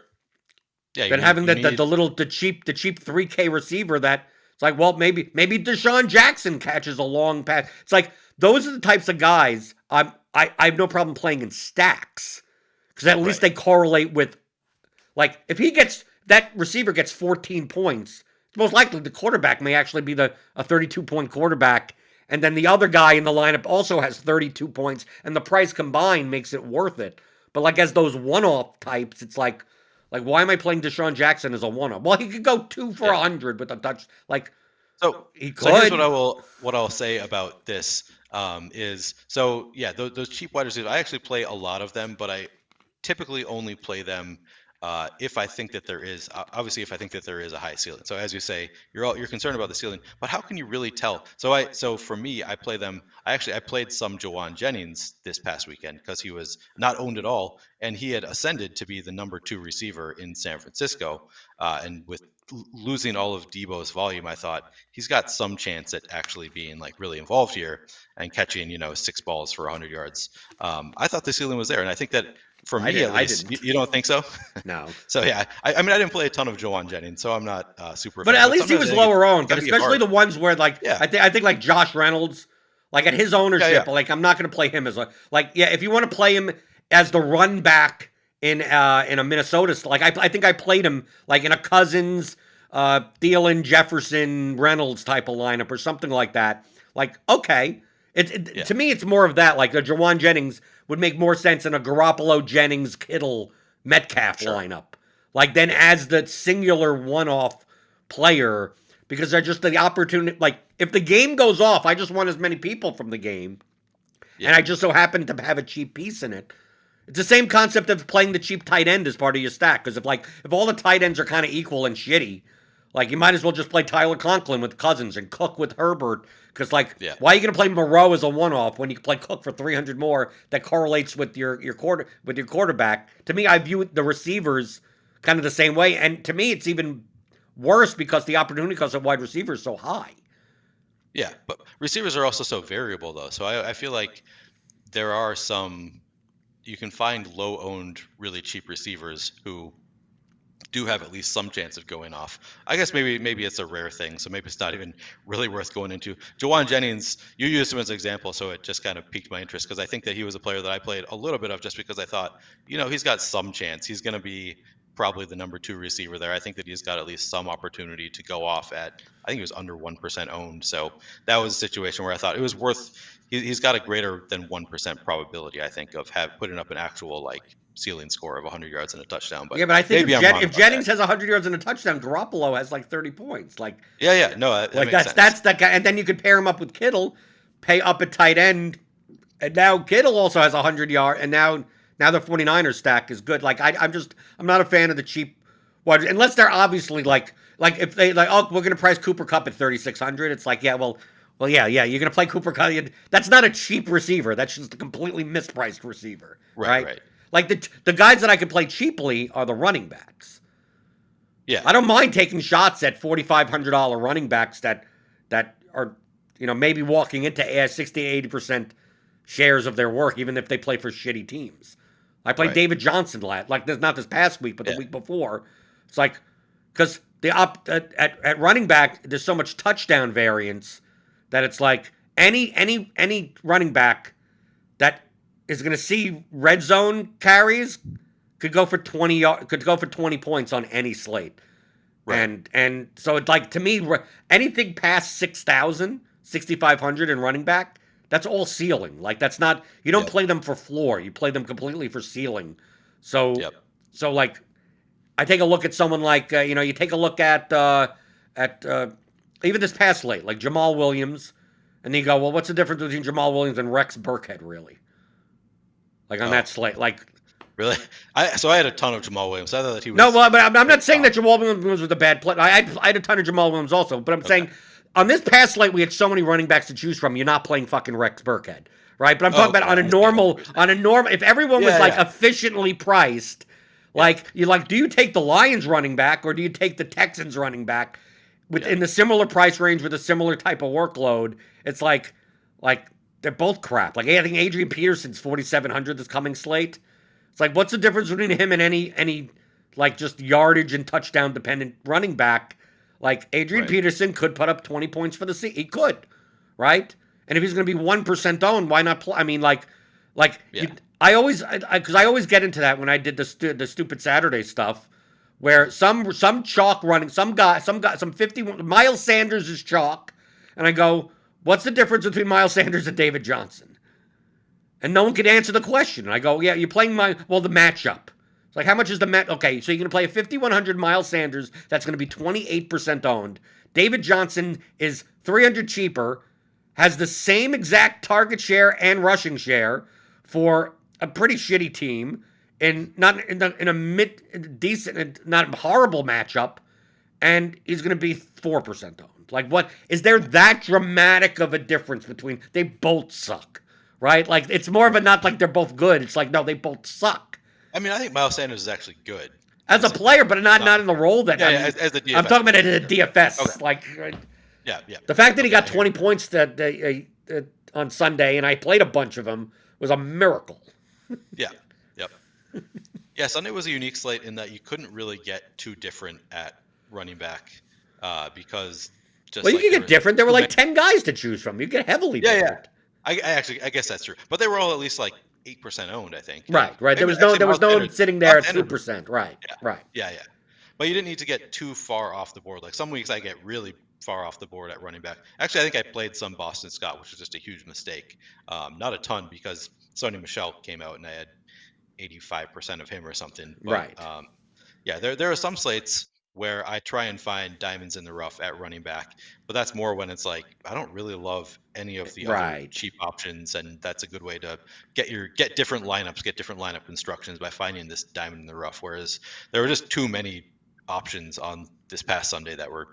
B: Yeah. You
A: than
B: need
A: having
B: you need
A: the cheap 3K receiver that it's like, well, maybe Deshaun Jackson catches a long pass. It's like those are the types of guys I have no problem playing in stacks because at least
B: right.
A: they correlate with like if that receiver gets 14 points, it's most likely the quarterback may actually be a 32-point quarterback. And then the other guy in the lineup also has 32 points, and the price combined makes it worth it. But like as those one-off types, it's like why am I playing Deshaun Jackson as a one-off? Well, he could go 2 for 100 with a touch. Like
B: So,
A: he
B: so here's what
A: could.
B: I'll say about this is so yeah, those cheap wide receivers. I actually play a lot of them, but I typically only play them if I think that there is obviously if I think that there is a high ceiling. So as you say, you're concerned about the ceiling, but how can you really tell? So for me, I play them. I played some Jawan Jennings this past weekend because he was not owned at all, and he had ascended to be the number 2 receiver in San Francisco, and with losing all of Debo's volume, I thought he's got some chance at actually being like really involved here and catching 6 balls for 100 yards. I thought the ceiling was there, and I think that for me at
A: I
B: least, you,
A: didn't.
B: you don't think so?
A: No.
B: So yeah, I mean I didn't play a ton of Jawan Jennings, so I'm not super
A: But
B: fan.
A: at
B: But
A: least he
B: sometimes
A: was
B: I think
A: lower
B: it's
A: owned.
B: got
A: But
B: to be
A: especially
B: hard.
A: the ones where like
B: Yeah,
A: I think like Josh Reynolds, like at his
B: yeah, yeah,
A: ownership, like I'm not going to play him as a like yeah. If you want to play him as the run back in a Minnesota, like I think I played him like in a Cousins, Thielen, Jefferson, Reynolds type of lineup or something like that. Like okay,
B: yeah,
A: to me it's more of that. Like the Jawan Jennings would make more sense in a Garoppolo, Jennings, Kittle, Metcalf
B: sure,
A: lineup. Like then
B: yeah,
A: as the singular one-off player because they're just the opportunity. Like if the game goes off, I just want as many people from the game,
B: yeah,
A: and I just so happen to have a cheap piece in it. It's the same concept of playing the cheap tight end as part of your stack. Because if all the tight ends are kind of equal and shitty, like you might as well just play Tyler Conklin with Cousins and Cook with Herbert. Because like,
B: yeah,
A: why are you going to play Moreau as a one-off when you can play Cook for 300 more that correlates with your quarterback? To me, I view the receivers kind of the same way, and to me, it's even worse because the opportunity cost of wide receiver is so high.
B: yeah. But receivers are also so variable though. So I feel like there are some you can find low owned, really cheap receivers who do have at least some chance of going off. I guess maybe it's a rare thing, so maybe it's not even really worth going into. Jawan Jennings, you used him as an example, so it just kind of piqued my interest because I think that he was a player that I played a little bit of just because I thought, he's got some chance. He's going to be probably the number 2 receiver there. I think that he's got at least some opportunity to go off at, I think he was under 1% owned. So that was a situation where I thought it was worth, he's got a greater than 1% probability, I think, of putting up an actual like ceiling score of 100 yards and a touchdown. But
A: Yeah, but I think
B: maybe I'm wrong
A: if
B: about that.
A: Jennings has 100 yards and a touchdown, Garoppolo has like 30 points.
B: Yeah. No, that makes sense.
A: That's that guy. And then you could pair him up with Kittle, pay up at tight end, and now Kittle also has 100 yards, and now the 49ers stack is good. Like I'm not a fan of the cheap ones unless they're obviously like if they like, oh, we're gonna price Cooper Kupp at 3,600. It's like, yeah, yeah, you're gonna play Cooper Kupp. That's not a cheap receiver. That's just a completely mispriced receiver, right? Like the guys that I could play cheaply are the running backs.
B: Yeah,
A: I don't mind taking shots at $4,500 running backs that are maybe walking into 60-80% shares of their work, even if they play for shitty teams. I played David Johnson not this past week, but the week before. It's like because at running back, there's so much touchdown variance that it's like any running back that is going to see red zone carries could go for 20 points on any slate. Right. And so it's like, to me, anything past 6,000, 6,500 in running back, that's all ceiling. Like that's not, you don't play them for floor, you play them completely for ceiling. So like I take a look at someone like you take a look at even this past slate, like Jamal Williams, and then you go, well, what's the difference between Jamal Williams and Rex Burkhead, really? Like on that slate, like.
B: Really? I had a ton of Jamal Williams. I thought that he was.
A: No, well, but I'm not saying that Jamal Williams was a bad player. I had a ton of Jamal Williams also, but I'm saying on this past slate we had so many running backs to choose from. You're not playing fucking Rex Burkhead, right? But I'm talking about on a normal. If everyone was efficiently priced, like do you take the Lions running back or do you take the Texans running back within the similar price range with a similar type of workload? It's like they're both crap. Like I think Adrian Peterson's 4,700 this coming slate. It's like, what's the difference between him and any like just yardage and touchdown dependent running back? Like Adrian Peterson could put up 20 points for the season. He could, right? And if he's going to be 1% owned, why not play? I mean, I always get into that when I did the stupid Saturday stuff, where some chalk running, some 51 Miles Sanders is chalk, and I go, what's the difference between Miles Sanders and David Johnson? And no one could answer the question. And I go, yeah, you're playing the matchup. It's like, how much is the match? Okay, so you're going to play a 5,100 Miles Sanders that's going to be 28% owned. David Johnson is 300 cheaper, has the same exact target share and rushing share for a pretty shitty team, in a decent, not horrible matchup, and he's going to be 4% owned. Like, what is there that dramatic of a difference between? They both suck. Right? Like, it's more of a not like they're both good. It's like, no, they both suck.
B: I mean, I think Miles Sanders is actually good.
A: As a player, but not in the role that...
B: as the DFS.
A: I'm talking about it as a DFS. Okay. Like,
B: yeah.
A: The fact that he got 20 points on Sunday, and I played a bunch of them, was a miracle.
B: Yep. Yeah, Sunday was a unique slate in that you couldn't really get too different at running back because...
A: you could get different. There were like 10 guys to choose from. You get heavily different.
B: Yeah. I guess that's true, but they were all at least like 8% owned, I think.
A: Right. There was no one sitting there at 2%. Right.
B: Yeah. But you didn't need to get too far off the board. Like some weeks I get really far off the board at running back. Actually, I think I played some Boston Scott, which was just a huge mistake. Not a ton because Sony Michel came out and I had 85% of him or something. But, right. There are some slates where I try and find diamonds in the rough at running back, but that's more when it's like I don't really love any of the other cheap options, and that's a good way to get different lineups, get different lineup constructions by finding this diamond in the rough. Whereas there were just too many options on this past Sunday that were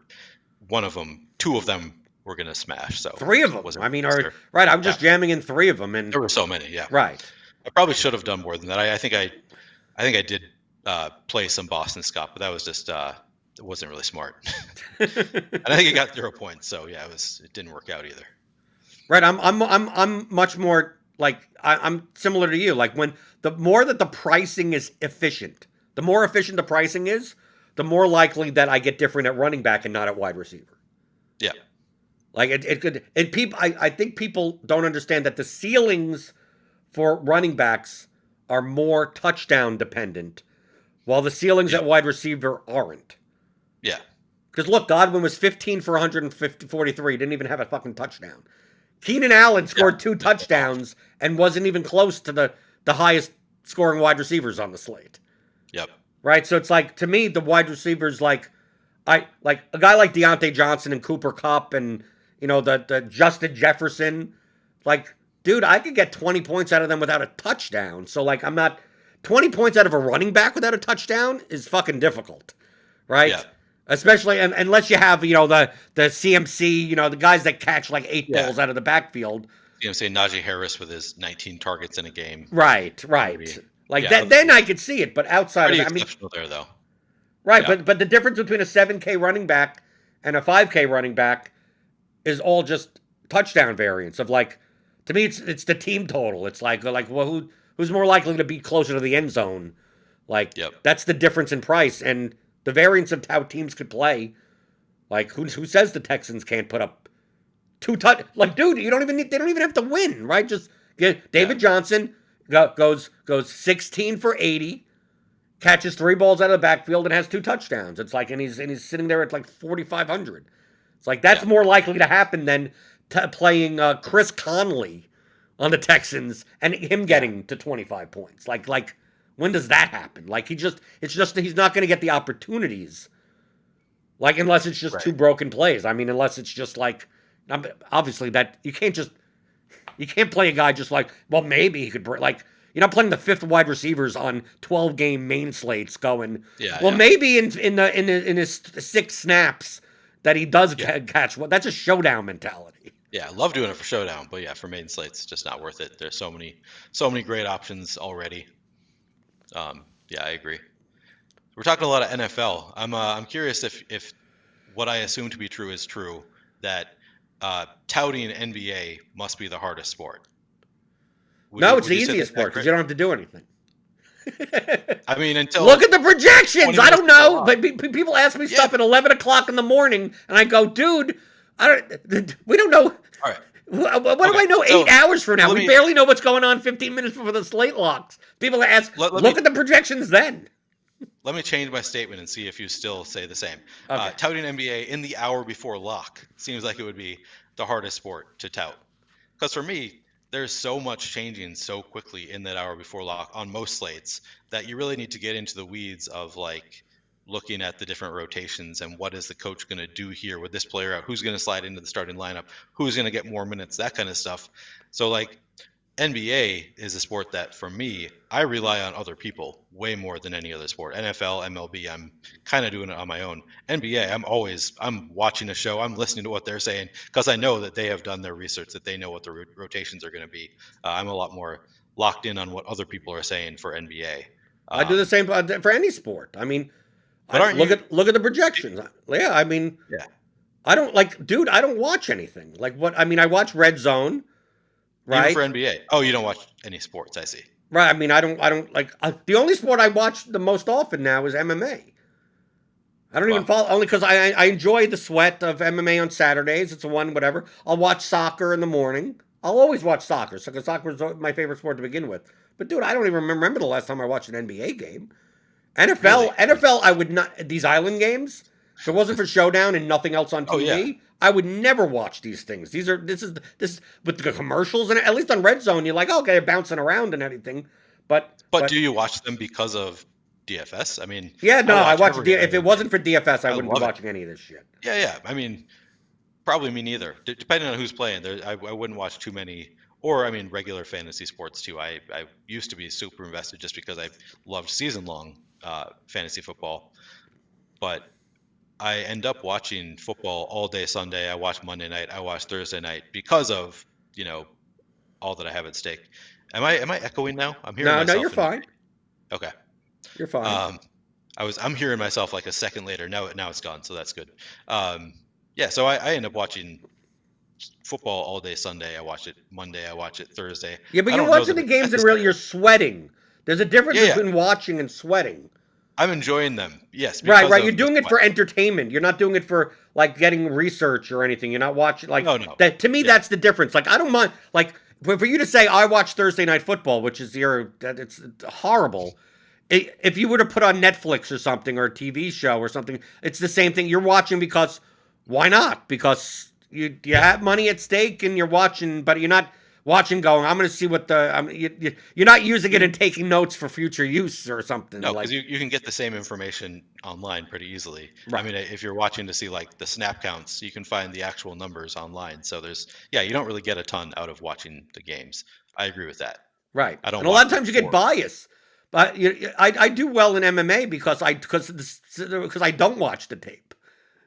B: two of them were going to smash. So
A: 3 of them. I mean, I'm just jamming in 3 of them, and
B: there were so many. Yeah,
A: right.
B: I probably should have done more than that. I think I did play some Boston Scott, but that was just. It wasn't really smart. And I think it got 0 points. So yeah, it didn't work out either.
A: Right. I'm much more like I'm similar to you. Like when the more that the pricing is efficient, the more efficient the pricing is, the more likely that I get different at running back and not at wide receiver.
B: Yeah.
A: Like it could, and people, I think people don't understand that the ceilings for running backs are more touchdown dependent while the ceilings
B: Yeah.
A: at wide receiver aren't.
B: Yeah.
A: Because look, Godwin was 15 for 143, didn't even have a fucking touchdown. Keenan Allen
B: Yeah.
A: scored 2 touchdowns and wasn't even close to the highest scoring wide receivers on the slate.
B: Yep.
A: Right? So it's like, to me, the wide receivers, like, I like a guy like Deontay Johnson and Cooper Kupp and, the Justin Jefferson. Like, dude, I could get 20 points out of them without a touchdown. So, like, I'm not. 20 points out of a running back without a touchdown is fucking difficult.
B: Yeah.
A: Right? Especially unless you have, the CMC, the guys that catch like 8
B: Yeah.
A: balls out of the backfield.
B: Say Najee Harris with his 19 targets in a game.
A: Right.
B: Maybe.
A: Like
B: Yeah,
A: that, then I could see it. But outside
B: pretty
A: of that,
B: exceptional there, though.
A: right.
B: Yeah.
A: But the difference between a 7K running back and a 5K running back is all just touchdown variance of, like, to me, it's the team total. It's like well, who's more likely to be closer to the end zone? Like,
B: Yep.
A: that's the difference in price and the variance of how teams could play. Like, who says the Texans can't put up 2 touch? Like, dude, they don't even have to win, right? Just get David Johnson goes 16 for 80, catches 3 balls out of the backfield and has 2 touchdowns. It's like, and he's sitting there at like 4,500. It's like, that's more likely to happen than playing Chris Conley on the Texans and him getting to 25 points. Like when does that happen? Like, it's just he's not going to get the opportunities. Like, unless it's just 2 broken plays. I mean, unless it's just like, obviously that you can't play a guy just like, well, maybe he could break. Like, you're not playing the 5th wide receivers on 12-game main slates going, maybe in his 6 snaps that he does catch. Well, that's a showdown mentality.
B: Yeah, I love doing it for showdown, but yeah, for main slates, just not worth it. There's so many great options already. Yeah, I agree. We're talking a lot of NFL. I'm curious if what I assume to be true is true, that touting NBA must be the hardest sport.
A: It's the easiest sport because you don't have to do anything.
B: I mean,
A: look at the projections. I don't know, but people ask me stuff at 11 o'clock in the morning, and I go, dude, we don't know.
B: All right.
A: What do I know 8 hours from now? We barely know what's going on 15 minutes before the slate locks. People ask, look at the projections then.
B: Let me change my statement and see if you still say the same.
A: Okay.
B: Touting NBA in the hour before lock seems like it would be the hardest sport to tout. Because for me, there's so much changing so quickly in that hour before lock on most slates that you really need to get into the weeds of, like, looking at the different rotations and what is the coach going to do here with this player out, who's going to slide into the starting lineup, who's going to get more minutes, that kind of stuff. So, like, NBA is a sport that, for me, I rely on other people way more than any other sport. NFL, MLB, I'm kind of doing it on my own. NBA, I'm watching a show, I'm listening to what they're saying because I know that they have done their research, that they know what the rotations are going to be. I'm a lot more locked in on what other people are saying for NBA.
A: I do the same for any sport. I mean, look at the projections. Yeah, I mean, I don't I don't watch anything. Like, what? I mean, I watch Red Zone. Right.
B: Even for NBA. Oh, you don't watch any sports, I see.
A: Right. I mean, I don't like the only sport I watch the most often now is MMA. I don't even follow, only because I enjoy the sweat of MMA on Saturdays. It's whatever. I'll watch soccer in the morning. I'll always watch soccer because soccer is my favorite sport to begin with. But dude, I don't even remember the last time I watched an NBA game. NFL, I would not. These island games, if it wasn't for Showdown and nothing else on TV, I would never watch these things. This is with the commercials and at least on Red Zone, you're like, okay, they're bouncing around and anything. But
B: do you watch them because of DFS? I mean,
A: I watch if it wasn't for DFS, I wouldn't be watching any of this shit.
B: Yeah. I mean, probably me neither. Depending on who's playing, I wouldn't watch too many. Or, I mean, regular fantasy sports too. I used to be super invested just because I loved season-long fantasy football. But I end up watching football all day Sunday. I watch Monday night. I watch Thursday night because of, all that I have at stake. Am I echoing now? I'm hearing myself.
A: No, you're fine.
B: Okay.
A: You're fine.
B: I'm hearing myself like a second later. Now it's gone, so that's good. So I end up watching football all day Sunday. I watch it Monday. I watch it Thursday.
A: Yeah, but you're watching the games and really you're sweating. There's a difference between watching and sweating.
B: I'm enjoying them. Yes.
A: Right. You're doing it for entertainment. You're not doing it for like getting research or anything. You're not watching like that. To me, that's the difference. Like, I don't mind for you to say I watch Thursday Night Football, which is it's horrible. if you were to put on Netflix or something, or a TV show or something, it's the same thing. You're watching because why not? Because you
B: Yeah.
A: have money at stake and you're watching, but you're not watching going, I'm going to see what the you're not using it and taking notes for future use or something
B: No, because
A: like.
B: you can get the same information online pretty easily. I mean,
A: Right.
B: if you're watching to see like the snap counts, you can find the actual numbers online. So yeah, you don't really get a ton out of watching the games. I agree with that.
A: Right.
B: I don't
A: And a lot
B: watch
A: of
B: them
A: times you get
B: for.
A: bias. But I do well in MMA because I don't watch the tape.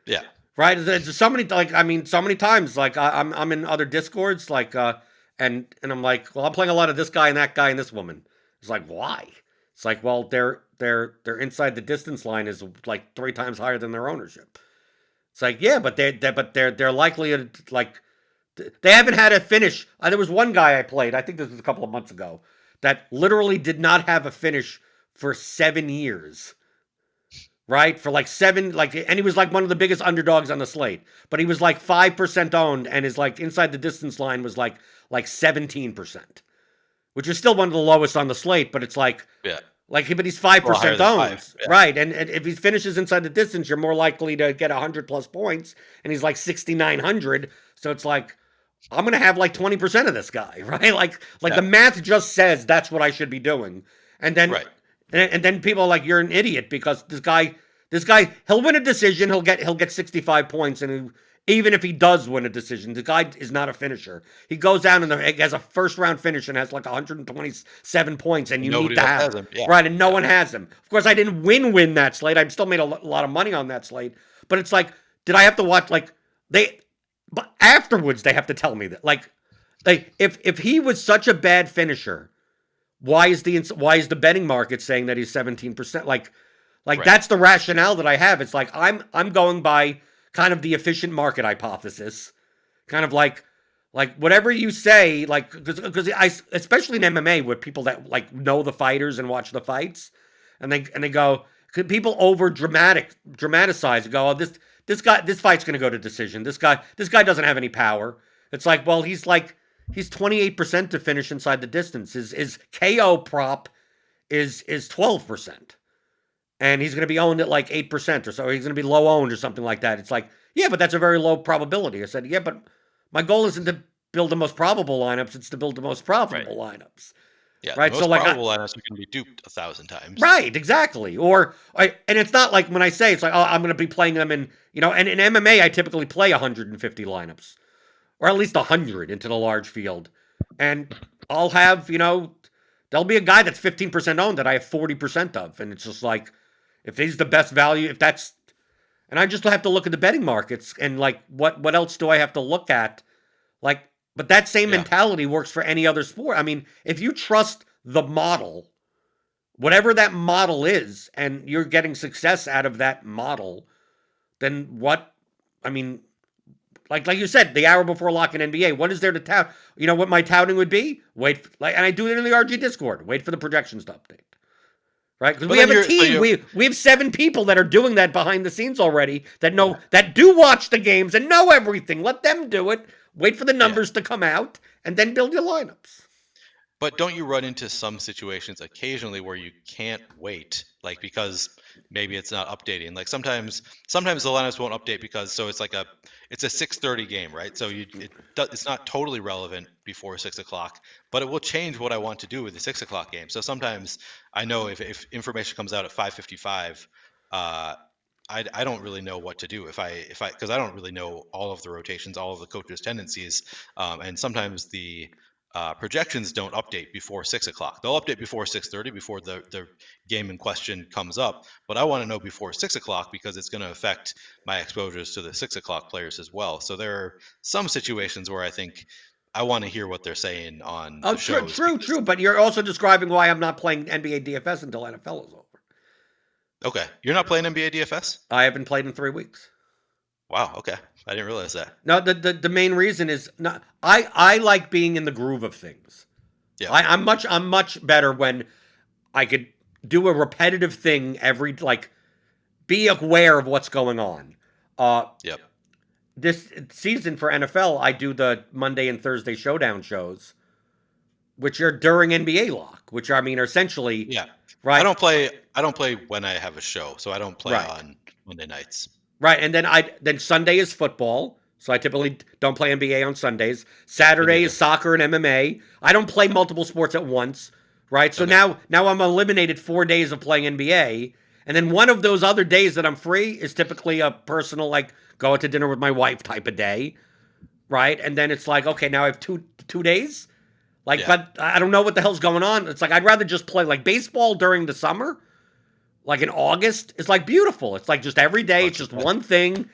B: Yeah,
A: Right? It's so many like I mean so many times like I'm in other discords like and I'm like, well, I'm playing a lot of this guy and that guy and this woman. It's like, why? It's like, well, they're inside the distance line is like 3 times higher than their ownership. It's like, yeah, but they're likely to, like they haven't had a finish. There was one guy I played, I think this was a couple of months ago, that literally did not have a finish for 7 years. Right? For like seven, like, and he was like one of the biggest underdogs on the slate. But he was like 5% owned, and his like inside the distance line was like 17%, which is still one of the lowest on the slate, but it's
B: yeah,
A: but he's five
B: well higher
A: percent
B: than five.
A: owned,
B: Yeah,
A: right? And if he finishes inside the distance, you're more likely to get 100 plus points, and he's like 6,900. So it's like I'm gonna have like 20% of this guy, right? Like
B: yeah,
A: the math just says that's what I should be doing, and then
B: right.
A: and then people are like, you're an idiot because this guy he'll win a decision, he'll get 65 points, and even if he does win a decision, the guy is not a finisher. He goes down and has a first round finish and has like 127 points, and
B: And
A: you need
B: nobody
A: to
B: else
A: have
B: has him. Yeah,
A: right, and no
B: yeah,
A: one has him. Of course, I didn't win that slate. I still made a lot of money on that slate, but it's like, did I have to watch like they? But afterwards, they have to tell me that like if he was such a bad finisher, why is the betting market saying that he's 17%? Like
B: right.
A: that's the rationale that I have. It's like I'm going by kind of the efficient market hypothesis, kind of like whatever you say, like because I especially in MMA with people that like know the fighters and watch the fights, and they go, people over dramatize and go, oh, this fight's gonna go to decision. This guy doesn't have any power. It's like, well, he's 28% to finish inside the distance. His KO prop is 12%, and he's going to be owned at like 8% or so. He's going to be low owned or something like that. It's like, yeah, but that's a very low probability. I said, yeah, but my goal isn't to build the most probable lineups; it's to build the most
B: Right.
A: profitable lineups,
B: Yeah, the
A: right? So
B: most
A: like,
B: probable lineups are going to be duped 1,000 times.
A: right, exactly. And it's not like when I say it's like, oh, I'm going to be playing them and in MMA I typically play 150 lineups or at least 100 into the large field, and I'll have there'll be a guy that's 15% owned that I have 40% of, and it's just like, if he's the best value, if that's, and I just have to look at the betting markets and like what else do I have to look at, like, but that same
B: Yeah,
A: mentality works for any other sport. I mean, if you trust the model, whatever that model is, and you're getting success out of that model, then what? I mean, like you said, the hour before lock in NBA, what is there to tout? You know what my touting would be? And I do it in the RG Discord. Wait for the projections to update. Right? Because
B: but
A: we
B: then
A: have a
B: you're so
A: team.
B: you
A: We have 7 people that are doing that behind the scenes already that
B: yeah,
A: do watch the games and know everything. Let them do it. Wait for the
B: yeah.
A: numbers to come out and then build your lineups.
B: But don't you run into some situations occasionally where you can't wait, like because maybe it's not updating? Like sometimes the lineups won't update because so it's a 6:30 game, right? So it's not totally relevant before 6 o'clock, but it will change what I want to do with the 6 o'clock game. So sometimes I know if information comes out at 5:55, uh, I don't really know what to do if I because I don't really know all of the rotations, all of the coaches' tendencies, and sometimes the projections don't update before 6 o'clock. They'll update before 6:30, before the game in question comes up. But I want to know before 6 o'clock because it's going to affect my exposures to the 6 o'clock players as well. So there are some situations where I think I want to hear what they're saying on
A: Oh,
B: the
A: true,
B: shows
A: true,
B: because
A: true. But you're also describing why I'm not playing NBA DFS until NFL is over.
B: okay, you're not playing NBA DFS.
A: I haven't played in 3 weeks.
B: Wow. Okay, I didn't realize that.
A: No, the main reason is not. I like being in the groove of things.
B: Yep.
A: I'm much better when I could do a repetitive thing be aware of what's going on. Uh,
B: Yep.
A: this season for NFL, I do the Monday and Thursday showdown shows, which are during NBA lock, which I mean are essentially
B: Yeah. I
A: right?
B: don't play. I don't play when I have a show, so I don't play
A: Right.
B: on Monday nights.
A: Right, and then Sunday is football, so I typically don't play NBA on Sundays.
B: Me
A: Saturday is
B: neither.
A: soccer and MMA. I don't play multiple sports at once, right? So
B: Okay.
A: now I'm eliminated 4 days of playing NBA, and then one of those other days that I'm free is typically a personal like go out to dinner with my wife type of day, right? And then it's like okay, now I have two days. Like,
B: Yeah.
A: but I don't know what the hell's going on. It's like I'd rather just play like baseball during the summer, like in August. It's like beautiful. It's like just every day. It's just
B: 100%.
A: one thing.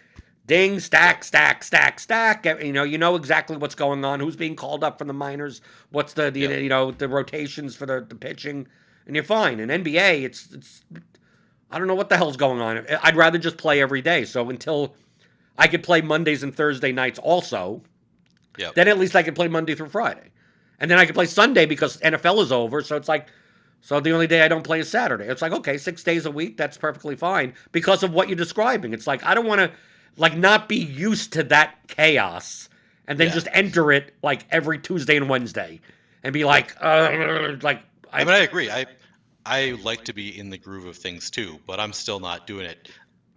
A: Ding,
B: Yep.
A: stack, stack, stack, stack. You know exactly what's going on. Who's being called up from the minors? What's the
B: Yep.
A: the rotations for the pitching, and you're fine. In NBA, it's I don't know what the hell's going on. I'd rather just play every day. So until I could play Mondays and Thursday nights also,
B: Yep.
A: then at least I could play Monday through Friday, and then I could play Sunday because NFL is over. So it's like so the only day I don't play is Saturday. It's like, okay, 6 days a week, that's perfectly fine because of what you're describing. It's like I don't want to like not be used to that chaos and then
B: Yeah.
A: just enter it like every Tuesday and Wednesday and be
B: Yep.
A: like
B: I
A: I
B: mean, I agree. I like to be in the groove of things too, but I'm still not doing it.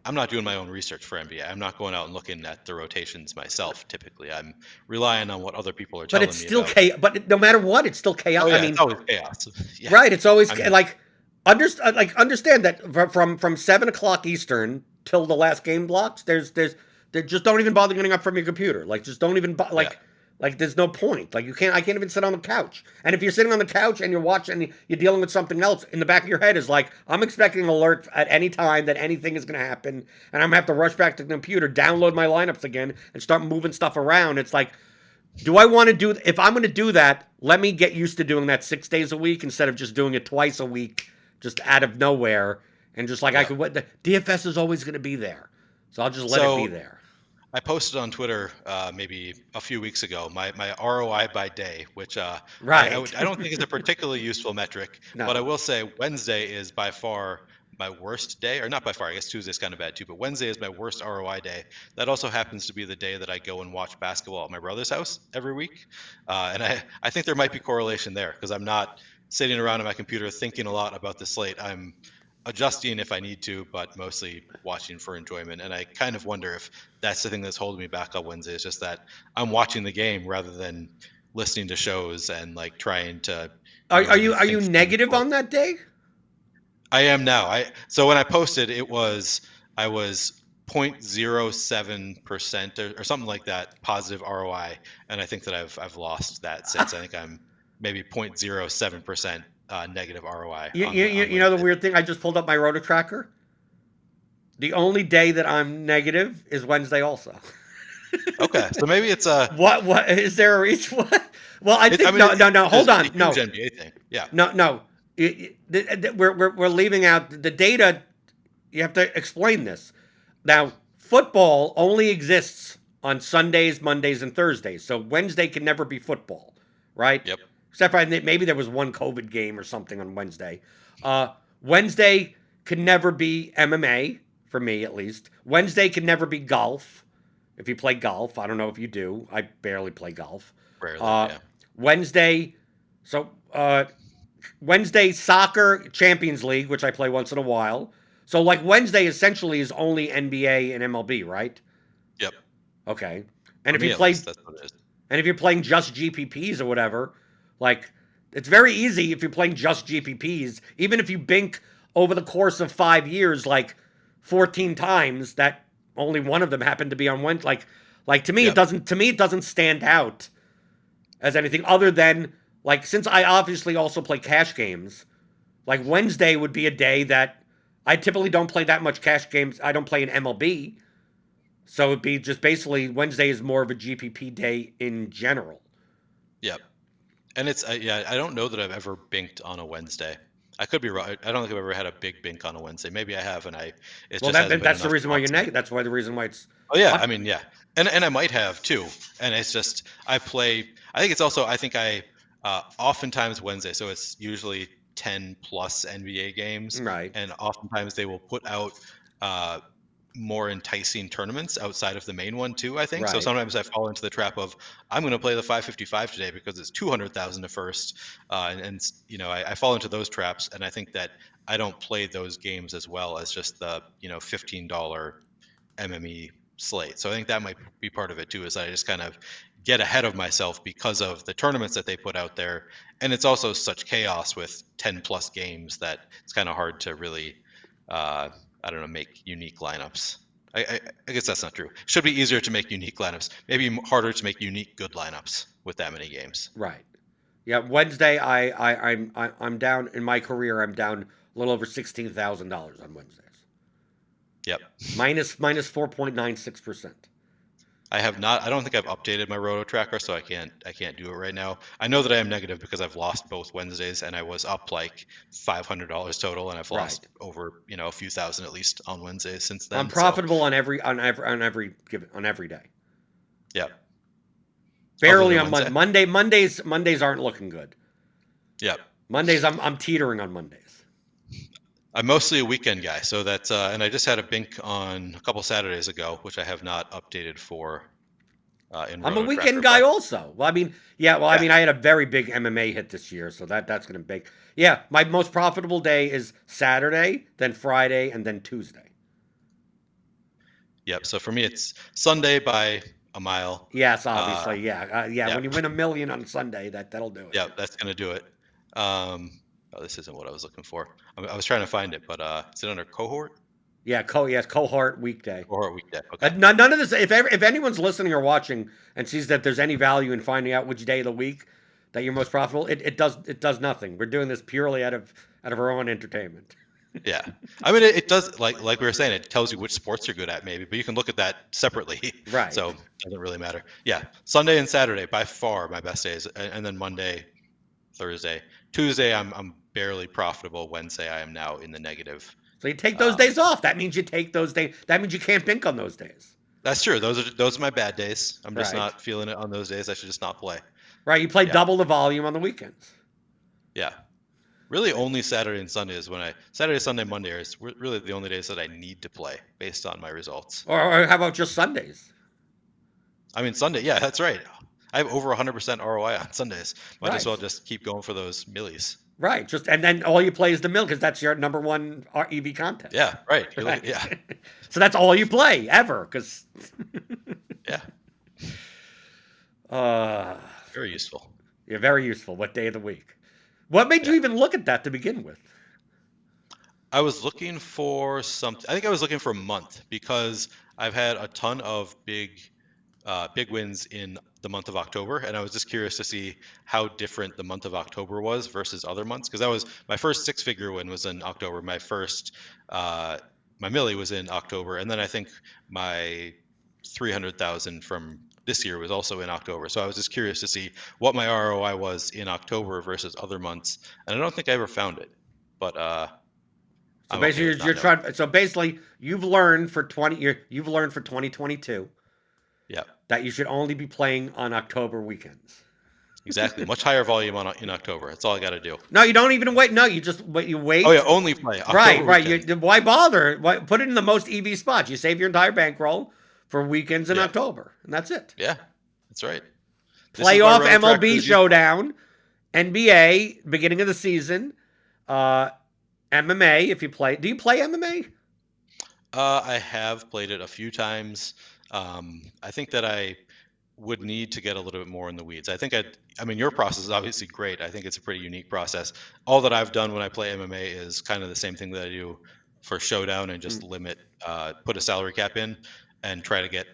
B: I'm not doing my own research for NBA. I'm not going out and looking at the rotations myself. Typically, I'm relying on what other people are
A: but it's
B: telling me
A: still
B: about.
A: chaos. But no matter what, it's still chaos.
B: Oh
A: I
B: yeah, it's
A: mean,
B: always chaos. Yeah.
A: right? It's always
B: I mean,
A: like understand that from 7 o'clock Eastern till the last game blocks. There just don't even bother getting up from your computer. Like just don't even
B: yeah.
A: like there's no point. Like you can't I can't even sit on the couch. And if you're sitting on the couch and you're watching, you're dealing with something else in the back of your head is like I'm expecting an alert at any time that anything is going to happen, and I'm gonna have to rush back to the computer, download my lineups again, and start moving stuff around. It's like do I want to do if I'm going to do that, let me get used to doing that 6 days a week instead of just doing it twice a week just out of nowhere and just like I
B: Yeah.
A: could what the DFS is always going to be there. So I'll just let it be
B: So
A: there.
B: I posted on Twitter maybe a few weeks ago my ROI by day, which
A: Right.
B: I don't think is a particularly useful metric, but I
A: No.
B: will say Wednesday is by far my worst day, or not by far. I guess Tuesday's kind of bad too, but Wednesday is my worst ROI day. That also happens to be the day that I go and watch basketball at my brother's house every week, and I think there might be correlation there because I'm not sitting around on my computer thinking a lot about the slate. I'm adjusting if I need to, but mostly watching for enjoyment. And I kind of wonder if that's the thing that's holding me back on Wednesday is just that I'm watching the game rather than listening to shows and like trying to, really
A: Are you
B: think through the
A: negative
B: sport.
A: on that day?
B: I am now. So when I posted, I was 0.07% or something like that positive ROI, and I think that I've lost that since. I think I'm maybe 0.07% negative ROI on
A: You know the
B: Wednesday.
A: weird thing I just pulled up my rotor tracker. The only day that I'm negative is Wednesday also.
B: Okay, so maybe it's a
A: What is there a reason? What? Well, I
B: I
A: think
B: mean,
A: no. Hold
B: it's a
A: on.
B: huge
A: No.
B: NBA thing. Yeah.
A: No. We're leaving out the data. You have to explain this. Now, football only exists on Sundays, Mondays, and Thursdays. So Wednesday can never be football, right?
B: Yep.
A: Except for maybe there was one COVID game or something on Wednesday. Wednesday can never be MMA for me at least. Wednesday can never be golf. If you play golf, I don't know if you do. I barely play golf.
B: Rarely.
A: Uh,
B: Yeah.
A: Wednesday, so Wednesday soccer Champions League, which I play once in a while. So like Wednesday essentially is only NBA and MLB, right?
B: Yep.
A: Okay. And
B: For
A: if you
B: me, at
A: play
B: least, that's what it is.
A: and if you're playing just GPPs or whatever, like it's very easy if you're playing just GPPs, even if you bink over the course of 5 years like 14 times that only one of them happened to be on Wednesday like
B: Yep.
A: to me it doesn't stand out as anything other than like since I obviously also play cash games, like Wednesday would be a day that I typically don't play that much cash games. I don't play an MLB. So it'd be just basically Wednesday is more of a GPP day in general.
B: Yep. And it's yeah, I don't know that I've ever binked on a Wednesday. I could be wrong. I don't think I've ever had a big bink on a Wednesday. Maybe I have, and it
A: Well,
B: just hasn't been
A: that's the
B: enough to
A: reason why you're
B: offset.
A: negative. That's why the reason why it's.
B: Oh yeah,
A: I,
B: I mean yeah, and I might have too. And it's just I play. I think it's also I think I oftentimes Wednesday, so it's usually 10 plus NBA games,
A: right.
B: and oftentimes they will put out uh, more enticing tournaments outside of the main one too, I think. So
A: Right.
B: sometimes I fall into the trap of I'm going to play the 555 today because it's 200,000 to first, and I fall into those traps, and I think that I don't play those games as well as just the $15 MME slate. So I think that might be part of it too, is that I just kind of get ahead of myself because of the tournaments that they put out there. And it's also such chaos with 10 plus games that it's kind of hard to really, I don't know, make unique lineups. I guess that's not true. Should be easier to make unique lineups. Maybe harder to make unique good lineups with that many games.
A: Right. Yeah. Wednesday, I'm down in my career. I'm down a little over $16,000 on Wednesdays.
B: Yep.
A: Minus 4.96%.
B: I have not. I don't think I've updated my roto tracker, so I can't do it right now. I know that I am negative because I've lost both Wednesdays, and I was up like $500 total, and I've
A: Right.
B: lost over a few thousand at least on Wednesdays since
A: I'm
B: then. So
A: profitable on every day.
B: yeah, other
A: Barely
B: than
A: on
B: Wednesday.
A: Mondays aren't looking good.
B: Yeah,
A: Mondays I'm teetering on Mondays.
B: I'm mostly a weekend guy, so that's and I just had a bink on a couple Saturdays ago, which I have not updated for in
A: I'm a
B: roto
A: weekend
B: tracker.
A: guy
B: But
A: also. Well, I mean, yeah. Well, I
B: yeah,
A: mean, I had a very big MMA hit this year, so that's gonna be. Yeah, my most profitable day is Saturday, then Friday, and then Tuesday.
B: yep. So for me, it's Sunday by a mile.
A: Yes,
B: Uh,
A: obviously, yeah, yeah.
B: yeah,
A: When you win a million on Sunday, that'll do it.
B: yeah, that's gonna do it. Um, oh, this isn't what I was looking for. I was trying to find it, but is it under cohort?
A: Yeah, yes, cohort weekday.
B: Cohort weekday. Okay.
A: None of this. If anyone's listening or watching and sees that there's any value in finding out which day of the week that you're most profitable, it does nothing. We're doing this purely out of our own entertainment.
B: Yeah. I mean, it does like we were saying, it tells you which sports you're good at maybe, but you can look at that separately.
A: Right.
B: So it doesn't really matter. Yeah. Sunday and Saturday by far my best days, and then Monday, Thursday, Tuesday I'm barely profitable. Wednesday I am now in the negative.
A: So you take those days off. That means you take those days. That means you can't think on those days.
B: That's true. Those are my bad days. I'm just
A: Right.
B: not feeling it on those days. I should just not play.
A: Right. You play
B: Yeah.
A: double the volume on the weekends.
B: Yeah. Really only Saturday and Sunday is when Saturday, Sunday, Monday is really the only days that I need to play based on my results.
A: Or how about just Sundays?
B: I mean, Sunday, yeah, that's right. I have over 100% ROI on Sundays. Might as
A: Right.
B: well just keep going for those millies.
A: Right. And then all you play is the mill because that's your number one EV contest.
B: Yeah, right.
A: Right.
B: Yeah,
A: So that's all you play ever because.
B: yeah. Very useful.
A: Yeah, very useful. What day of the week? What made you
B: Yeah.
A: even look at that to begin with?
B: I was looking for something. I think I was looking for a month because I've had a ton of big wins in the month of October, and I was just curious to see how different the month of October was versus other months. Because that was my first six-figure win was in October. My first my millie was in October, and then I think my 300,000 from this year was also in October. So I was just curious to see what my ROI was in October versus other months, and I don't think I ever found it. But
A: So
B: I'm okay
A: basically,
B: with not
A: you're
B: knowing.
A: trying. So basically, you've learned for 2022
B: Yeah,
A: that you should only be playing on October weekends.
B: exactly. Much higher volume in October. That's all I got to do.
A: No, you don't even wait. No, you just wait. You wait.
B: Oh yeah, only play
A: Right,
B: October
A: right.
B: weekends.
A: Why bother? Put it in the most EV spots. You save your entire bankroll for weekends in
B: Yeah,
A: October, and that's it.
B: yeah, that's right. This is why
A: Playoff
B: Roto Tracker
A: MLB
B: is useful.
A: showdown, NBA beginning of the season, MMA. If you play, do you play MMA?
B: I have played it a few times. I think that I would need to get a little bit more in the weeds. I mean, your process is obviously great. I think it's a pretty unique process. All that I've done when I play MMA is kind of the same thing that I do for Showdown and just put a salary cap in and try to get,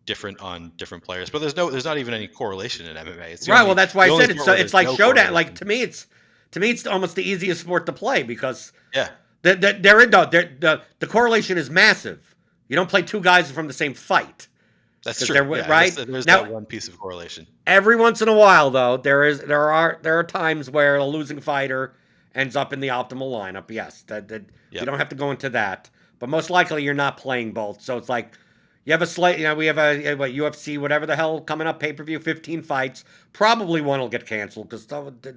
B: different on different players. But there's not even any correlation in MMA. It's
A: Right. Well, that's why I
B: the only
A: said it's
B: sport
A: so.
B: where
A: It's
B: there's
A: like
B: no
A: showdown. Like
B: correlation.
A: to me, it's almost the easiest sport to play because
B: Yeah,
A: the correlation is massive. You don't play two guys from the same fight
B: that's
A: because
B: true.
A: they're
B: Yeah,
A: right
B: there's
A: now.
B: that one piece of correlation.
A: Every once in a while, though, there are times where a losing fighter ends up in the optimal lineup. Yes, that we
B: Yep.
A: don't have to go into that, but most likely you're not playing both. So it's like you have a slate. We have a what UFC, whatever the hell coming up, pay per view, 15 fights. Probably one will get canceled because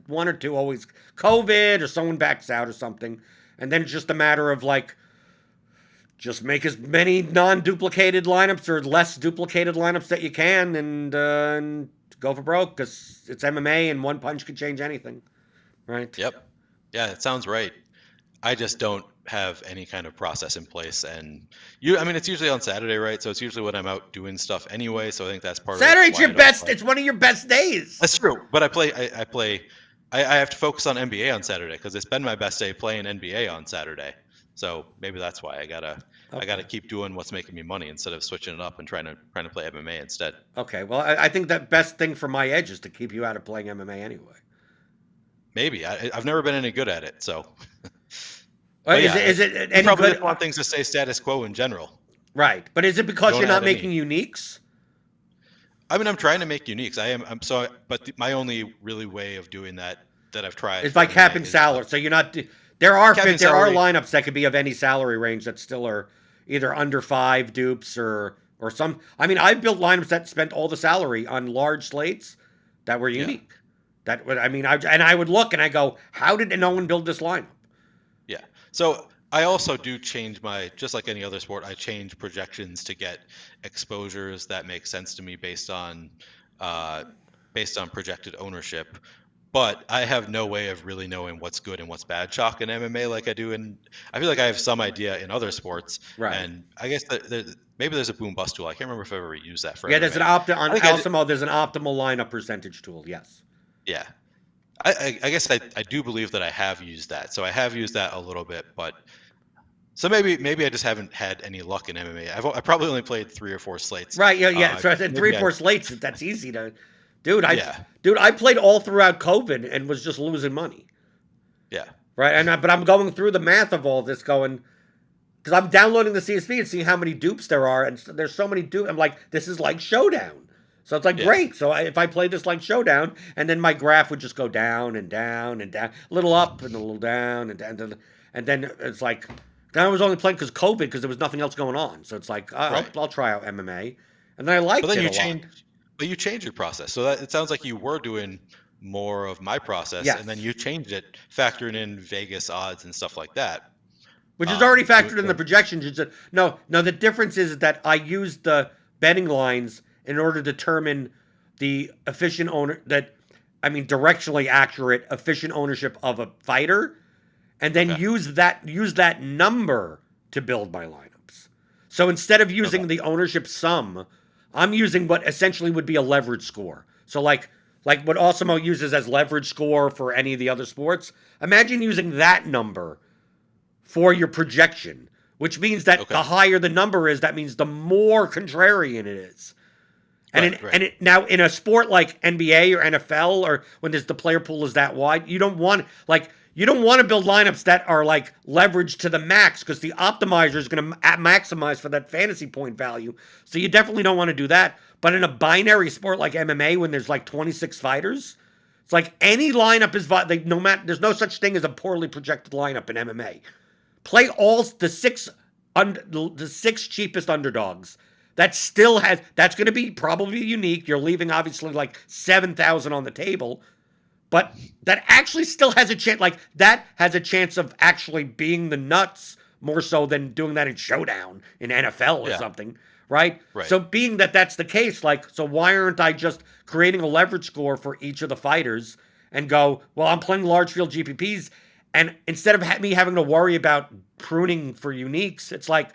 A: one or two always COVID or someone backs out or something, and then it's just a matter of like just make as many non-duplicated lineups or less duplicated lineups that you can, and go for broke because it's MMA and one punch can change anything, right?
B: Yep. Yeah, it sounds right. I just don't have any kind of process in place. And I mean, it's usually on Saturday, right? So it's usually when I'm out doing stuff anyway. So I think that's part of
A: Saturday's
B: why
A: your
B: I don't
A: best.
B: play.
A: It's one of your best days.
B: That's true. But I have to focus on NBA on Saturday because it's been my best day playing NBA on Saturday. So maybe that's why I gotta keep doing what's making me money instead of switching it up and trying to play MMA instead.
A: Okay, well, I think the best thing for my edge is to keep you out of playing MMA anyway.
B: Maybe I've never been any good at it. So, but
A: Is
B: yeah,
A: it
B: you
A: any
B: probably
A: good?
B: just want things to stay status quo in general.
A: Right, but is it
B: You
A: because
B: don't
A: you're not
B: add
A: making
B: any.
A: uniques?
B: I mean, I'm trying to make uniques. My only really way of doing that I've tried
A: It's
B: for
A: by
B: MMA
A: capping
B: is
A: salary. So you're not. There
B: capping
A: are
B: salary.
A: lineups that could be of any salary range that still are either under 5 dupes or some. I mean, I've built lineups that spent all the salary on large slates that were
B: Yeah,
A: unique. That would I mean I would look and I go, how did no one build this lineup?
B: yeah. So I also do change just like any other sport, I change projections to get exposures that make sense to me uh, based on projected ownership. But I have no way of really knowing what's good and what's bad chalk in MMA like I do in. I feel like I have some idea in other sports,
A: Right.
B: and I guess maybe there's a boom bust tool. I can't remember if I ever used that for
A: Yeah, there's an
B: MMA.
A: on
B: I think I did.
A: Alcimo. There's an optimal lineup percentage tool. Yes.
B: Yeah. I guess I do believe that I have used that. So I have used that a little bit, but so maybe I just haven't had any luck in MMA. I probably only played 3 or 4 slates.
A: Right. Yeah. Yeah. So I said three,
B: Maybe I
A: four slates. That's easy to, dude.
B: yeah
A: I played all throughout COVID and was just losing money.
B: yeah
A: Right. But I'm going through the math of all this, going because I'm downloading the CSV and seeing how many dupes there are, and there's so many dupes. I'm like, this is like Showdown. So it's like
B: yeah
A: great. So if I play this like Showdown, and then my graph would just go down and down and down, a little up and a little down and down, and then it's like then I was only playing because COVID because there was nothing else going on. So it's like
B: right.
A: I'll try out MMA, and then I
B: But
A: liked
B: then
A: it a lot.
B: you change your process. So that it sounds like you were doing more of my process, and then
A: Yes,
B: you changed it, factoring in Vegas odds and stuff like that.
A: which is already
B: Do it.
A: factored in the projections. No. The difference is that I used the betting lines in order to determine the efficient owner that I mean directionally accurate efficient ownership of a fighter, and then
B: Okay.
A: use that number to build my lineups. So instead of
B: Okay.
A: using the ownership sum, I'm using what essentially would be a leverage score. So like what Osimo uses as leverage score for any of the other sports. Imagine using that number for your projection, which means that
B: Okay.
A: the higher the number is, that means the more contrarian it is.
B: Right. Right.
A: Now in a sport like NBA or NFL or when there's the player pool is that wide, you don't want to build lineups that are like leveraged to the max because the optimizer is going to maximize for that fantasy point value. So you definitely don't want to do that. But in a binary sport like MMA, when there's like 26 fighters, it's like any lineup is no matter. There's no such thing as a poorly projected lineup in MMA. Play all the six cheapest underdogs. That's going to be probably unique. You're leaving obviously like 7,000 on the table, but that actually still has a chance. Like that has a chance of actually being the nuts more so than doing that in Showdown in NFL or
B: Yeah.
A: something, right?
B: Right.
A: So being that that's the case, like so why aren't I just creating a leverage score for each of the fighters and go, well, I'm playing large field GPPs, and instead of me having to worry about pruning for uniques, it's like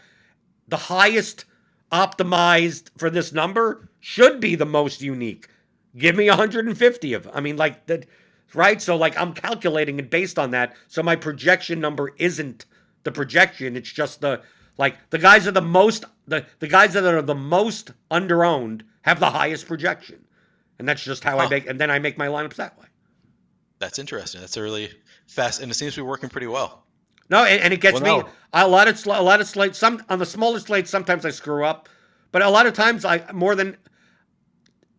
A: the highest optimized for this number should be the most unique. Give me 150 of. I mean, like that, right? So like I'm calculating it based on that. So my projection number isn't the projection. It's just the guys are the guys that are the most underowned have the highest projection, and that's just how I
B: Huh.
A: make. And then I make my lineups that way.
B: That's interesting. That's a really fast, and it seems to be working pretty well.
A: No, and it gets
B: Well,
A: me
B: no.
A: a lot of slates. Some on the smaller slates, sometimes I screw up, but a lot of times I more than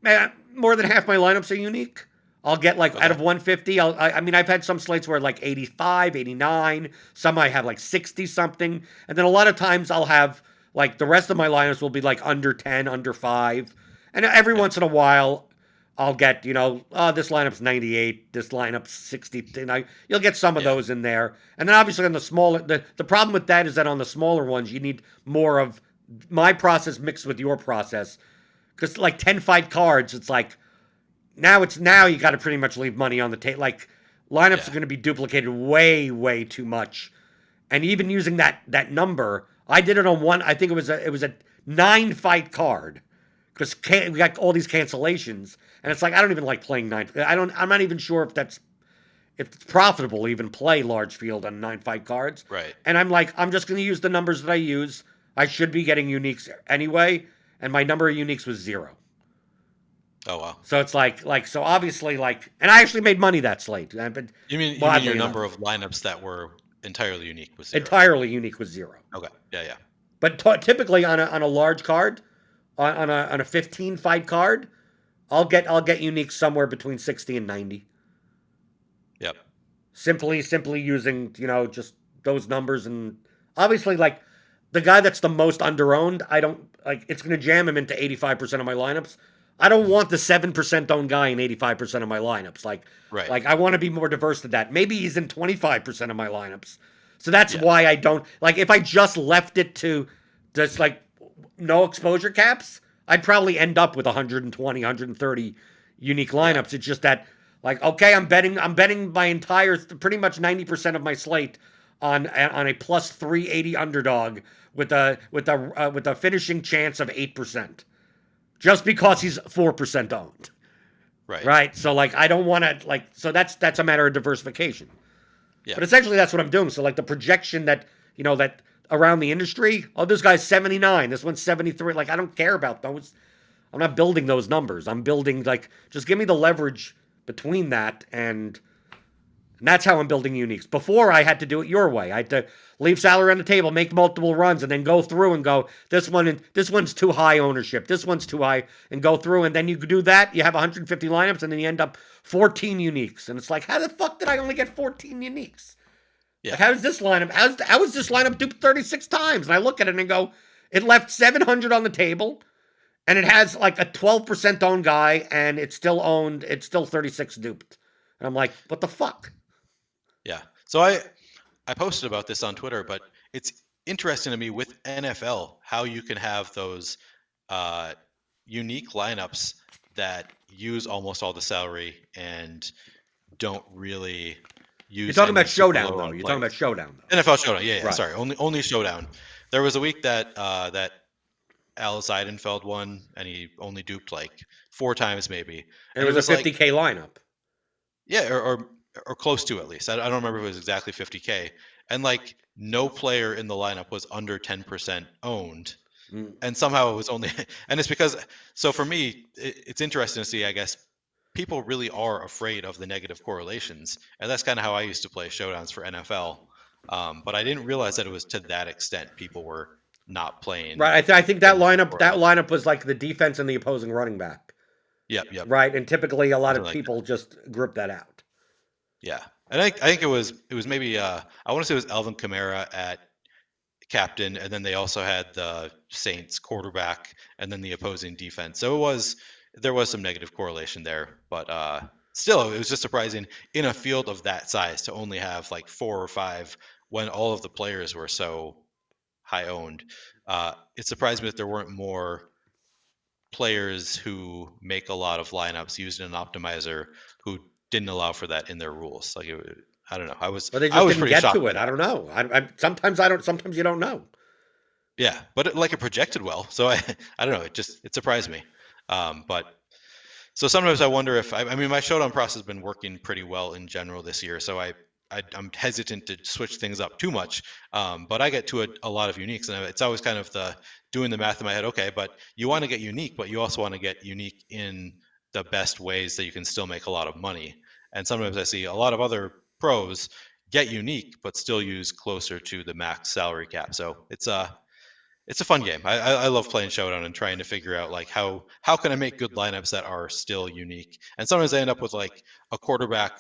A: half my lineups are unique. I'll get like out
B: Okay.
A: of 150. I mean, I've had some slates where like 85, 89. Some I have like 60 something, and then a lot of times I'll have like the rest of my lineups will be like under 10, under 5, and every
B: Yeah.
A: once in a while I'll get, oh, this lineup's 98, this lineup's 60. You'll get some of
B: Yeah.
A: those in there. And then obviously on the smaller, the problem with that is that on the smaller ones, you need more of my process mixed with your process. Because like 10 fight cards, it's like, now you got to pretty much leave money on the table. Like lineups are
B: Yeah.
A: going to be duplicated way too much. And even using that number, I did it on one. I think it was a 9 fight card because we got all these cancellations, and it's like I don't even like playing nine. I don't. I'm not even sure if it's profitable to even play large field on 9 fight cards.
B: Right.
A: And I'm like, I'm just going to use the numbers that I use. I should be getting uniques anyway, and my number of uniques was 0.
B: Oh wow.
A: So it's like so obviously and I actually made money that slate. But
B: You mean your
A: oddly
B: number
A: enough,
B: of lineups that were entirely unique was 0?
A: entirely unique was 0.
B: Okay. Yeah. Yeah.
A: But typically on a large card, on a 15 fight card, I'll get unique somewhere between 60 and 90.
B: Yep.
A: Simply using just those numbers, and obviously like the guy that's the most underowned, I don't like it's going to jam him into 85% of my lineups. I don't want the 7% owned guy in 85% of my lineups.
B: Right.
A: Like I want to be more diverse than that. Maybe he's in 25% of my lineups. So that's
B: Yeah.
A: why I don't like if I just left it to just like no exposure caps, I'd probably end up with 120, 130 unique
B: Yeah.
A: lineups. It's just that like okay, I'm betting my entire pretty much 90% of my slate on a plus 380 underdog with a finishing chance of 8%. Just because he's 4% owned.
B: Right.
A: Right? So like I don't want to so that's a matter of diversification.
B: Yeah.
A: But essentially that's what I'm doing. So like the projection that around the industry, oh this guy's 79, this one's 73, like I don't care about those. I'm not building those numbers. I'm building just give me the leverage between that and that's how I'm building uniques. Before I had to do it your way. I had to leave salary on the table, make multiple runs, and then go through and go, this one's too high ownership. This one's too high, and go through, and then you do that, you have 150 lineups, and then you end up 14 uniques. And it's like, how the fuck did I only get 14 uniques? Like,
B: Yeah.
A: how is this lineup? How is this lineup duped 36 times? And I look at it and go, it left 700 on the table, and it has like a 12% owned guy, and it's still 36 duped. And I'm like, what the fuck?
B: Yeah. So I posted about this on Twitter, but it's interesting to me with NFL how you can have those uh, unique lineups that use almost all the salary and don't really
A: You're
B: use
A: talking
B: any
A: about
B: super
A: Showdown,
B: low
A: though.
B: on
A: You're talking
B: players.
A: about Showdown, though.
B: NFL Showdown, yeah, yeah.
A: Right.
B: Sorry, only Showdown. There was a week that Al Seidenfeld won, and he only duped like 4 times maybe,
A: And it
B: and it
A: was a
B: was like
A: 50K lineup.
B: yeah, or close to at least. I don't remember if it was exactly 50K, and like no player in the lineup was under 10% owned,
A: Mm.
B: and somehow it was only and it's because so for me it's interesting to see, I guess, people really are afraid of the negative correlations, and that's kind of how I used to play showdowns for NFL, but I didn't realize that it was to that extent people were not playing
A: Right. I think
B: the
A: that
B: negative correlation.
A: lineup was like the defense and the opposing running back.
B: Yep,
A: Right. And typically a lot
B: something
A: of
B: like that.
A: people just group that out.
B: Yeah, and I think it was maybe I want to say it was Alvin Kamara at captain, and then they also had the Saints quarterback, and then the opposing defense. So there was some negative correlation there, but still, it was just surprising in a field of that size to only have like 4 or 5 when all of the players were so high owned. It surprised me that there weren't more players who make a lot of lineups using an optimizer who didn't allow for that in their rules. I don't know. I was
A: But they
B: I
A: just
B: was
A: didn't
B: pretty
A: get
B: shocked
A: to
B: by
A: it. I
B: that.
A: don't know. Sometimes I don't. Sometimes you don't know.
B: Yeah, but it projected well, so I don't know. It surprised me. But so sometimes I wonder if I mean my showdown process has been working pretty well in general this year, so I'm hesitant to switch things up too much. But I get to a lot of uniques, and it's always kind of the doing the math in my head. Okay, but you want to get unique, but you also want to get unique in the best ways that you can still make a lot of money. And sometimes I see a lot of other pros get unique, but still use closer to the max salary cap. So it's a fun game. I love playing Showdown and trying to figure out like how can I make good lineups that are still unique. And sometimes I end up with like a quarterback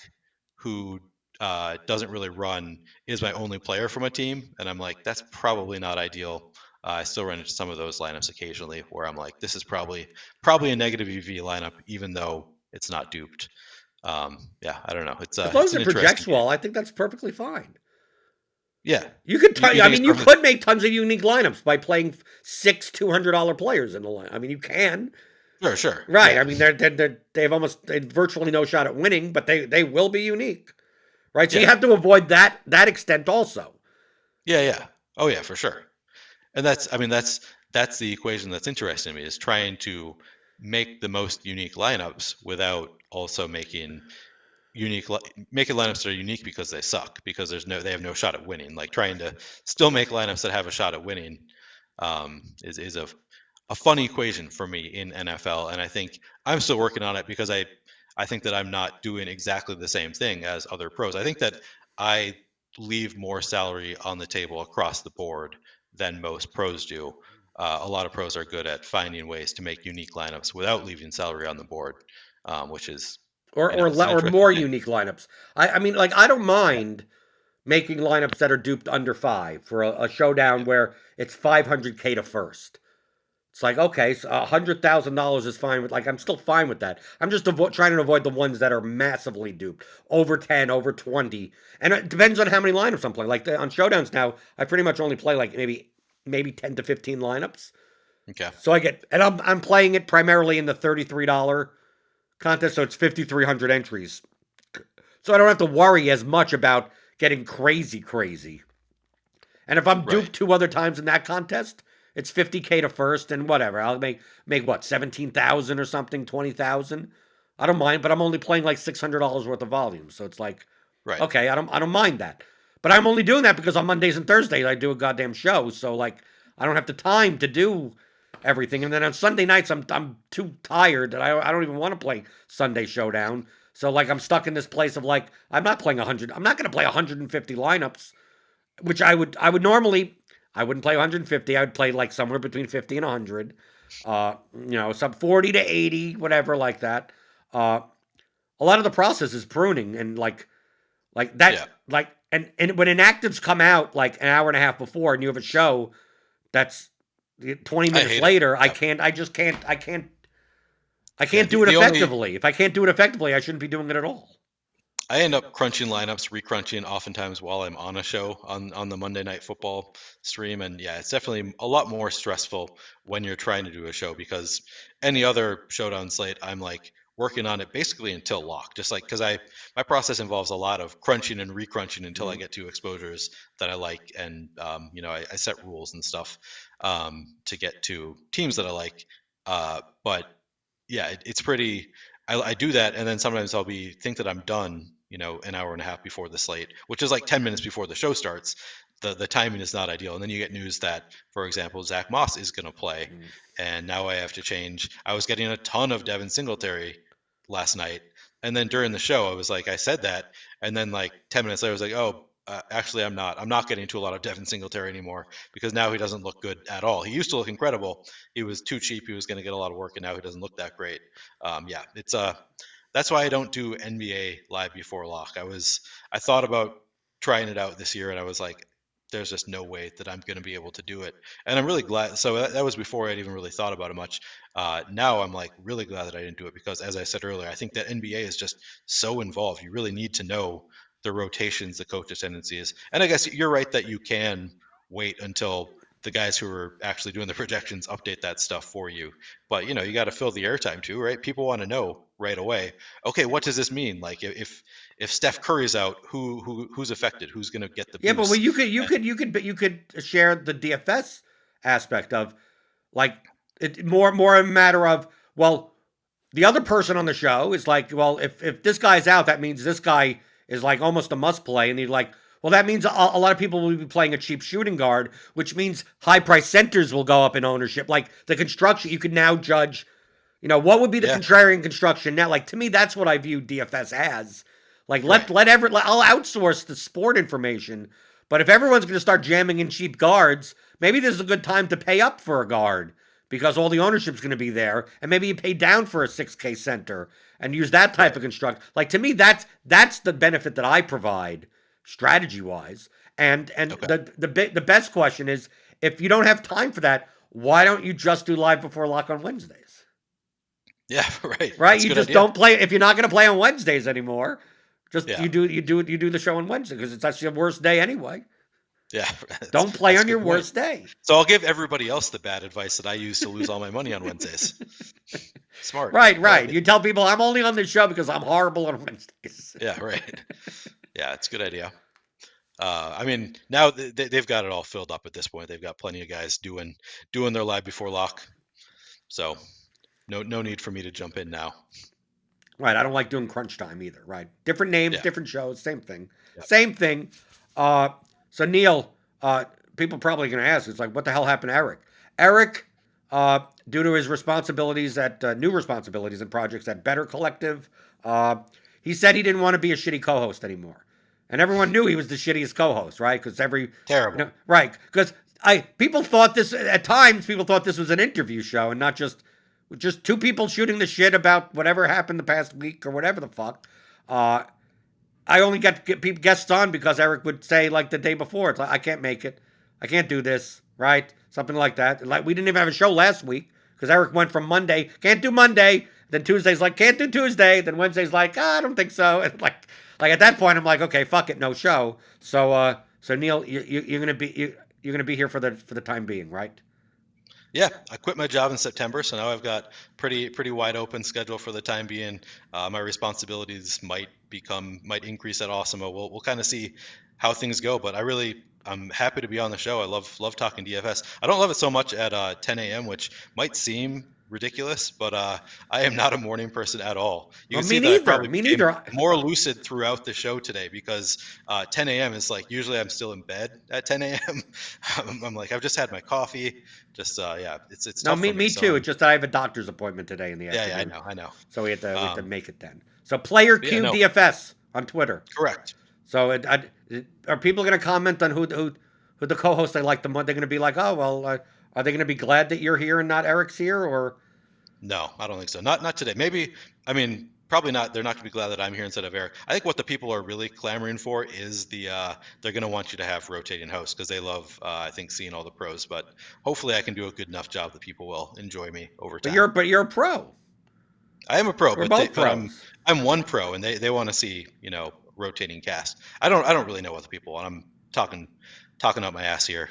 B: who doesn't really run is my only player from a team, and I'm like that's probably not ideal. I still run into some of those lineups occasionally where I'm like this is probably a negative EV lineup, even though it's not duped. Yeah, I don't know.
A: As long
B: It's
A: as
B: an
A: it
B: interesting
A: projects
B: game.
A: well, I think that's perfectly fine.
B: Yeah,
A: You could,
B: you
A: I
B: think it's
A: mean, you
B: perfect?
A: could make tons of unique lineups by playing six $200 players in the line. I mean, you can,
B: Sure, sure.
A: right?
B: Yeah,
A: I mean, they have virtually no shot at winning, but they will be unique, right? So you
B: yeah,
A: have to avoid that extent also.
B: yeah, yeah. Oh yeah, for sure. And that's, I mean, that's the equation that's interesting to me, is trying to make the most unique lineups without also unique making lineups that are unique because they suck, because they have no shot at winning. Like trying to still make lineups that have a shot at winning, is a fun equation for me in NFL, and I think I'm still working on it because I think that I'm not doing exactly the same thing as other pros. I think that I leave more salary on the table across the board than most pros do. A lot of pros are good at finding ways to make unique lineups without leaving salary on the board, which is, it's an
A: Or
B: interesting
A: more
B: thing.
A: unique lineups. I mean, like I don't
B: Yeah.
A: mind making lineups that are duped under five for a showdown
B: Yeah.
A: where it's 500K to first. It's like, okay, so $100,000 is fine with, like, I'm still fine with that. I'm just trying to avoid the ones that are massively duped, over 10, over 20, and it depends on how many lineups I'm playing. Like on showdowns now, I pretty much only play like maybe 10 to 15 lineups.
B: Okay.
A: So I get, and I'm playing it primarily in the $33 contest, so it's 5,300 entries. So I don't have to worry as much about getting crazy, crazy. And if I'm
B: Right.
A: duped two other times in that contest, it's 50K to first and whatever. I'll make what, 17,000 or something, 20,000. I don't mind, but I'm only playing like $600 worth of volume, so it's like,
B: Right.
A: okay, I don't mind that. But I'm only doing that because on Mondays and Thursdays I do a goddamn show, so like I don't have the time to do everything. And then on Sunday nights I'm too tired that I don't even want to play Sunday Showdown. So like I'm stuck in this place of like I'm not playing 100. I'm not going to play 150 lineups, which I would normally. I wouldn't play 150. I would play like somewhere between 50 and 100. Some 40 to 80, whatever, like that. Uh, a lot of the process is pruning and like
B: Yeah.
A: that, and when inactives come out like an hour and a half before, and you have a show that's 20
B: I
A: minutes
B: hate it.
A: later, I
B: Yeah.
A: can't. I just can't. I
B: Yeah.
A: can't do it
B: The only
A: effectively. If I can't do it effectively, I shouldn't be doing it at all.
B: I end up crunching lineups, recrunching oftentimes while I'm on a show on the Monday Night Football stream, and yeah, it's definitely a lot more stressful when you're trying to do a show, because any other showdown slate, I'm like working on it basically until lock, just like, because I my process involves a lot of crunching and recrunching until I
A: Mm.
B: get to exposures that I like, and I set rules and stuff, to get to teams that I like, but yeah, it's pretty. I do that, and then sometimes I'll be think that I'm done, an hour and a half before the slate, which is like 10 minutes before the show starts. The timing is not ideal, and then you get news that, for example, Zach Moss is going to play,
A: Mm.
B: and now I have to change. I was getting a ton of Devin Singletary last night, and then during the show, I was like, I said that, and then like 10 minutes later, I was like, oh. Actually, I'm not. I'm not getting to a lot of Devin Singletary anymore, because now he doesn't look good at all. He used to look incredible. He was too cheap. He was going to get a lot of work, and now he doesn't look that great. Yeah, it's that's why I don't do NBA live before lock. I thought about trying it out this year, and I was like, there's just no way that I'm going to be able to do it. And I'm really glad. So that was before I'd even really thought about it much. Now I'm like really glad that I didn't do it, because, as I said earlier, I think that NBA is just so involved. You really need to know the rotations, the coach's tendencies, and I guess you're right that you can wait until the guys who are actually doing the projections update that stuff for you. But you got to fill the airtime too, right? People want to know right away. Okay, what does this mean? Like if Steph Curry's out, who's affected? Who's going to get the
A: Yeah, but well,
B: boost?
A: you could share the DFS aspect of like it more a matter of, well, the other person on the show is like, well, if this guy's out, that means this guy is like almost a must play, and you're like, well, that means a lot of people will be playing a cheap shooting guard, which means high price centers will go up in ownership. Like the construction, you can now judge, what would be the
B: Yeah,
A: contrarian construction now. Like to me, that's what I view DFS as. Like
B: right.
A: I'll outsource the sport information, but if everyone's going to start jamming in cheap guards, maybe this is a good time to pay up for a guard because all the ownership's going to be there, and maybe you pay down for a 6K center and use that type
B: Right.
A: of construct. Like to me, that's the benefit that I provide strategy wise. And
B: Okay.
A: the best question is, if you don't have time for that, why don't you just do live before lock on Wednesdays?
B: Yeah, right.
A: right?
B: That's a
A: You
B: good
A: just
B: idea.
A: don't play if you're not going to play on Wednesdays anymore. Just
B: Yeah,
A: you do the show on Wednesday because that's your worst day anyway.
B: yeah.
A: Don't play
B: That's a
A: on
B: good
A: your
B: point.
A: worst day.
B: So I'll give everybody else the bad advice that I use to lose all my money on Wednesdays. Smart.
A: Right,
B: I like
A: right.
B: it.
A: You tell people I'm only on this show because I'm horrible on Wednesdays.
B: Yeah, right. Yeah, it's a good idea. I mean, now they've got it all filled up at this point. They've got plenty of guys doing their live before lock. So no need for me to jump in now.
A: Right. I don't like doing crunch time either. Right. Different names,
B: Yeah.
A: different shows, same thing.
B: Yep.
A: Same thing. Uh, so Neil, people probably going to ask, it's like, what the hell happened to Eric? Eric, due to his responsibilities at new responsibilities and projects at Better Collective, uh, he said he didn't want to be a shitty co-host anymore, and everyone knew he was the shittiest co-host, right? Because
B: Terrible.
A: right? Because people thought this at times. People thought this was an interview show and not just two people shooting the shit about whatever happened the past week or whatever the fuck. Uh, I only got to get people guests on because Eric would say like the day before, it's like I can't make it, I can't do this, right? Something like that. Like we didn't even have a show last week because Eric went from Monday, can't do Monday, then Tuesday's like can't do Tuesday, then Wednesday's like I don't think so, and like at that point I'm like okay fuck it, no show. So Neil, you're gonna you're gonna be here for the time being, right?
B: Yeah, I quit my job in September, so now I've got pretty wide open schedule for the time being. My responsibilities might increase at Osimo. We'll kind of see how things go, but I'm happy to be on the show. I love talking DFS. I don't love it so much at 10 a.m., which might seem ridiculous, but I am not a morning person at all. You
A: Well,
B: can
A: me
B: see that I
A: neither.
B: probably
A: Me
B: became
A: neither.
B: more lucid throughout the show today because 10 a.m. is like usually I'm still in bed at 10 a.m. I'm like I've just had my coffee. Just yeah, it's
A: No,
B: tough for me.
A: me
B: So
A: too. It's just that I have a doctor's appointment today in the
B: yeah,
A: afternoon,
B: I know.
A: so we had to
B: Um,
A: make it then. So Player
B: but yeah,
A: Q
B: no,
A: DFS on Twitter.
B: correct.
A: So are people going to comment on who the co-host they like the most? They're going to be like, oh well, are they going to be glad that you're here and not Eric's here, or
B: No, I don't think so. Not today. Maybe I mean probably not. They're not going to be glad that I'm here instead of Eric. I think what the people are really clamoring for is they're going to want you to have rotating hosts because they love I think seeing all the pros. But hopefully I can do a good enough job that people will enjoy me over time.
A: but you're a pro.
B: I am a pro,
A: We're both
B: but I'm
A: pros.
B: I'm one pro, and they want to see rotating cast. I don't really know what the people want. I'm talking out my ass here.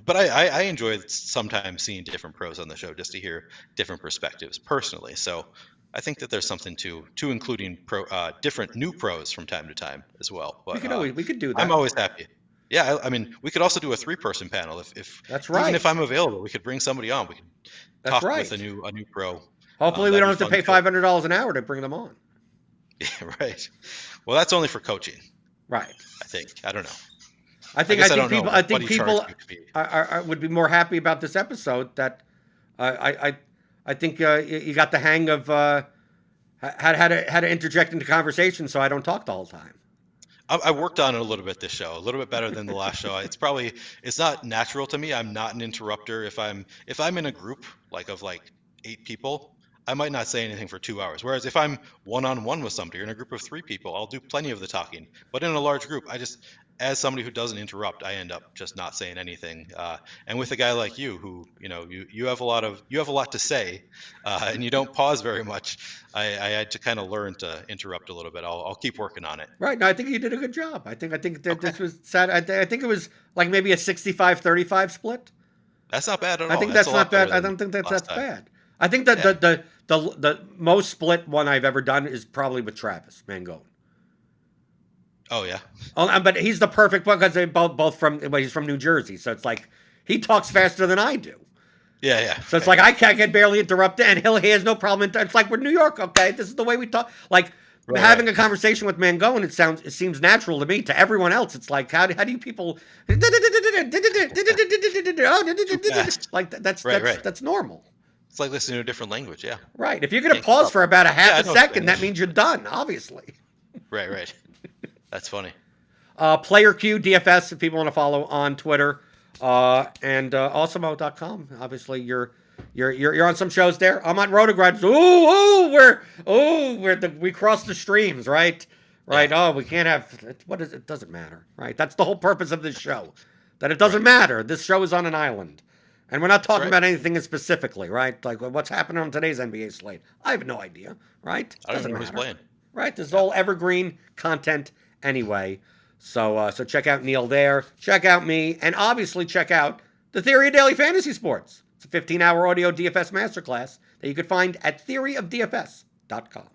B: But I enjoy sometimes seeing different pros on the show just to hear different perspectives personally. So I think that there's something to including different new pros from time to time as well. But
A: We could do
B: I'm
A: that.
B: always happy. Yeah, I mean, we could also do a three-person panel if
A: That's
B: even if
A: right.
B: I'm available, we could bring somebody on. We could
A: That's
B: talk with
A: right.
B: a new pro.
A: Hopefully, we
B: That'd
A: don't
B: be
A: have to
B: fun
A: pay
B: too.
A: $500 an hour to bring them on.
B: Yeah, right. Well, that's only for coaching,
A: Right.
B: I think. I don't know.
A: I
B: I
A: think
B: don't know
A: people
B: what he charged me to be.
A: would be more happy about this episode. That I think you got the hang of how to interject into conversation, so I don't talk the whole time.
B: I worked on it a little bit this show, a little bit better than the last show. It's not natural to me. I'm not an interrupter. If I'm in a group like 8 people, I might not say anything for 2 hours. Whereas if I'm one on one with somebody or in a group of 3 people, I'll do plenty of the talking. But in a large group, as somebody who doesn't interrupt, I end up just not saying anything. And with a guy like you, who you have a lot to say, and you don't pause very much, I had to kind of learn to interrupt a little bit. I'll keep working on it.
A: Right. No, I think you did a good job. I think that
B: Okay.
A: this was sad. I think it was like maybe a 65-35 split.
B: That's not bad at
A: I
B: all.
A: think
B: That's a
A: that's not
B: lot better
A: bad. I
B: than
A: don't think
B: last
A: that's
B: time.
A: bad. I think that
B: Yeah.
A: the most split one I've ever done is probably with Travis Mangone.
B: Oh yeah.
A: Oh, but he's the perfect one because they both from well, he's from New Jersey, so it's like he talks faster than I do.
B: Yeah, yeah.
A: So it's
B: Right.
A: like I can't get barely interrupted, and he has no problem. It's like we're New York, okay? This is the way we talk. Like
B: Right,
A: having
B: right.
A: a conversation with Mangone, it seems natural to me. To everyone else, it's like how do you people like
B: Too fast. Right, right.
A: that's normal,
B: It's like listening to a different language. Yeah.
A: right? If you're gonna
B: Can't keep
A: pause
B: up.
A: for about a
B: Yeah,
A: half
B: I
A: a
B: know
A: second, that
B: Spanish.
A: means you're done, obviously.
B: Right, right. That's funny.
A: Player Q DFS if people want to follow on Twitter, and awesomeo.com. Obviously, you're on some shows there. I'm on Rotograd. We cross the streams, right? Right.
B: Yeah.
A: Oh, we can't have what is it? Doesn't matter, right? That's the whole purpose of this show. That it doesn't matter. This show is on an island, And we're not
B: That's
A: talking
B: right.
A: about anything specifically, right? Like what's happening on today's NBA slate. I have no idea, right?
B: I don't even
A: Doesn't
B: know who's
A: matter,
B: playing.
A: right? This is
B: Yeah.
A: all evergreen content anyway. So check out Neil there. Check out me, and obviously check out the Theory of Daily Fantasy Sports. It's a 15-hour audio DFS masterclass that you could find at theoryofdfs.com.